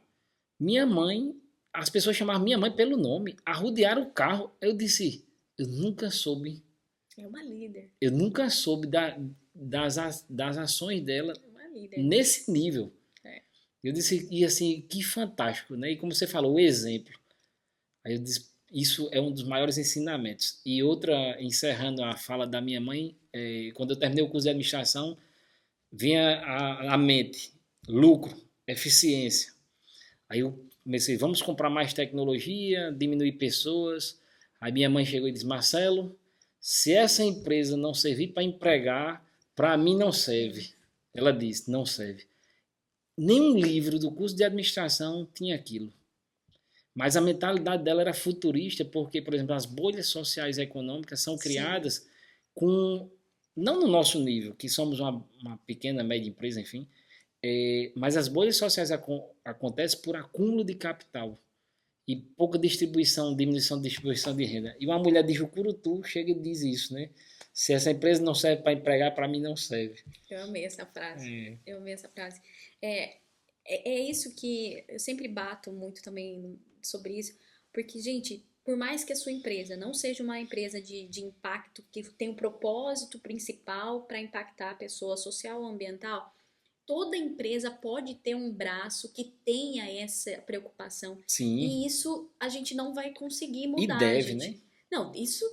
minha mãe, as pessoas chamavam minha mãe pelo nome, arrodearam o carro. Eu disse, eu nunca soube. É uma líder. Eu nunca soube das ações dela nesse nível. Eu disse, e assim, que fantástico, né? E como você falou, o exemplo. Aí eu disse, isso é um dos maiores ensinamentos. E outra, encerrando a fala da minha mãe, quando eu terminei o curso de administração, vinha à mente lucro, eficiência. Aí eu comecei, vamos comprar mais tecnologia, diminuir pessoas. Aí minha mãe chegou e disse, Marcelo, se essa empresa não servir para empregar, para mim não serve. Ela disse, não serve. Nenhum livro do curso de administração tinha aquilo. Mas a mentalidade dela era futurista, porque, por exemplo, as bolhas sociais e econômicas são criadas com, não no nosso nível, que somos uma pequena, média empresa, enfim, mas as bolhas sociais acontecem por acúmulo de capital e pouca diminuição de distribuição de renda. E uma mulher de Jucurutu chega e diz isso, né? Se essa empresa não serve para empregar, para mim não serve. Eu amei essa frase. Eu amei essa frase. É isso que eu sempre bato muito também sobre isso, porque, gente, por mais que a sua empresa não seja uma empresa de impacto, que tem um propósito principal para impactar a pessoa social ou ambiental, toda empresa pode ter um braço que tenha essa preocupação. Sim. E isso a gente não vai conseguir mudar. E deve, gente. né? Não, isso...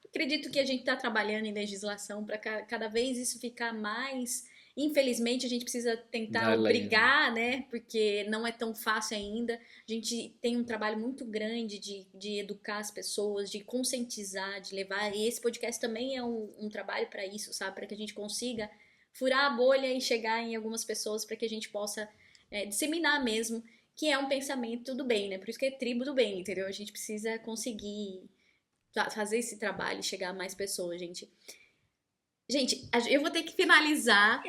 Acredito que a gente está trabalhando em legislação para cada vez isso ficar mais... Infelizmente, a gente precisa tentar obrigar, né? Porque não é tão fácil ainda. A gente tem um trabalho muito grande de educar as pessoas, de conscientizar, de levar. E esse podcast também é um trabalho para isso, sabe? Para que a gente consiga furar a bolha e chegar em algumas pessoas para que a gente possa disseminar mesmo, que é um pensamento do bem, né? Por isso que é tribo do bem, entendeu? A gente precisa conseguir fazer esse trabalho e chegar a mais pessoas, gente. Gente, eu vou ter que finalizar.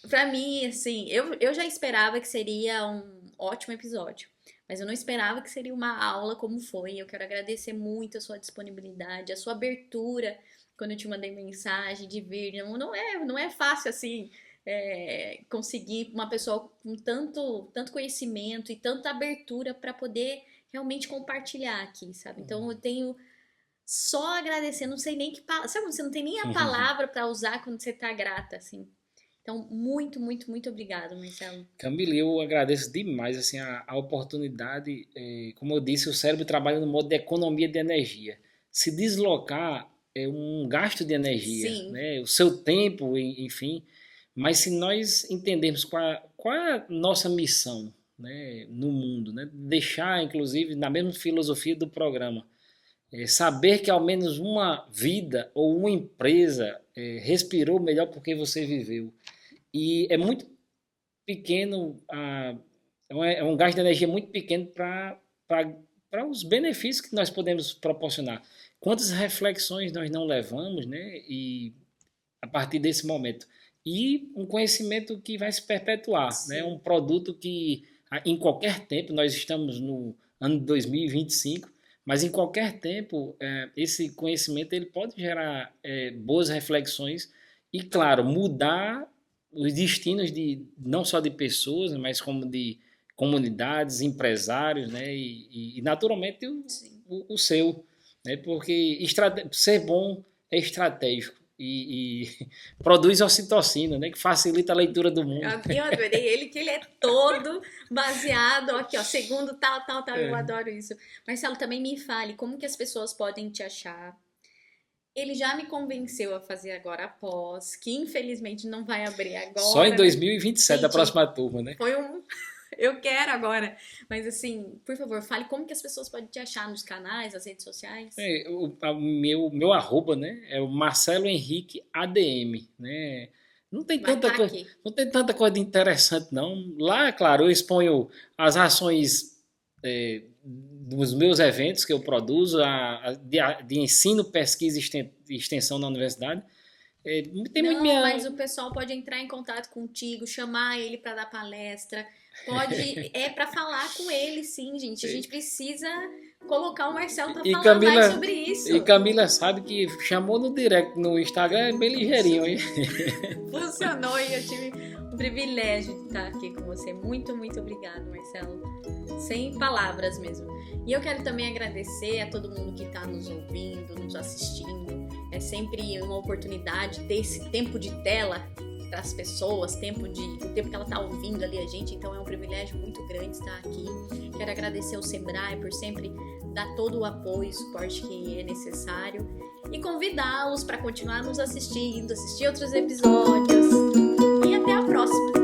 Pra mim, assim, eu já esperava que seria um ótimo episódio, mas eu não esperava que seria uma aula como foi. Eu quero agradecer muito a sua disponibilidade, a sua abertura quando eu te mandei mensagem de vir. Não é fácil, assim, conseguir uma pessoa com tanto conhecimento e tanta abertura para poder realmente compartilhar aqui, sabe? Então, eu tenho só agradecer, não sei nem que palavra, sabe, você não tem nem a palavra para usar quando você tá grata, assim. Então, muito, muito, muito obrigado, Marcelo. Camila, eu agradeço demais assim, a oportunidade. Como eu disse, o cérebro trabalha no modo de economia de energia. Se deslocar é um gasto de energia, né? O seu tempo, enfim. Mas se nós entendermos qual é a nossa missão, né, no mundo, né? Deixar, inclusive, na mesma filosofia do programa, saber que ao menos uma vida ou uma empresa respirou melhor porque você viveu. E é muito pequeno, é um gasto de energia muito pequeno para os benefícios que nós podemos proporcionar. Quantas reflexões nós não levamos, né? E a partir desse momento. E um conhecimento que vai se perpetuar, né? Um produto que em qualquer tempo, nós estamos no ano de 2025, mas em qualquer tempo esse conhecimento ele pode gerar boas reflexões e, claro, mudar os destinos não só de pessoas, mas como de comunidades, empresários, né? E naturalmente o seu, né? Porque ser bom é estratégico e produz ocitocina, né? Que facilita a leitura do mundo. Eu adorei ele, que ele é todo baseado aqui, ó, segundo tal, eu adoro isso. Marcelo, também me fale como que as pessoas podem te achar. Ele já me convenceu a fazer agora a pós, que infelizmente não vai abrir agora. Só em 2027, a próxima turma, né? Eu quero agora. Mas assim, por favor, fale como que as pessoas podem te achar nos canais, nas redes sociais. Meu arroba, né? É o Marcelo Henrique ADM, né? Não tem tanta coisa interessante, não. Lá, claro, eu exponho as ações dos meus eventos que eu produzo, de ensino, pesquisa e extensão na universidade. Mas o pessoal pode entrar em contato contigo, chamar ele para dar palestra, para falar com ele, sim, gente. A gente precisa colocar o Marcelo para falar mais sobre isso. E Camila sabe que chamou no direct no Instagram, é bem ligeirinho, hein? Funcionou e eu tive o privilégio de estar aqui com você. Muito, muito obrigado, Marcelo. Sem palavras mesmo. E eu quero também agradecer a todo mundo que está nos ouvindo, nos assistindo. É sempre uma oportunidade ter esse tempo de tela para as pessoas, o tempo que ela está ouvindo ali a gente. Então é um privilégio muito grande estar aqui. Quero agradecer ao Sebrae por sempre dar todo o apoio e suporte que é necessário. E convidá-los para continuar nos assistindo, assistir outros episódios. E até a próxima!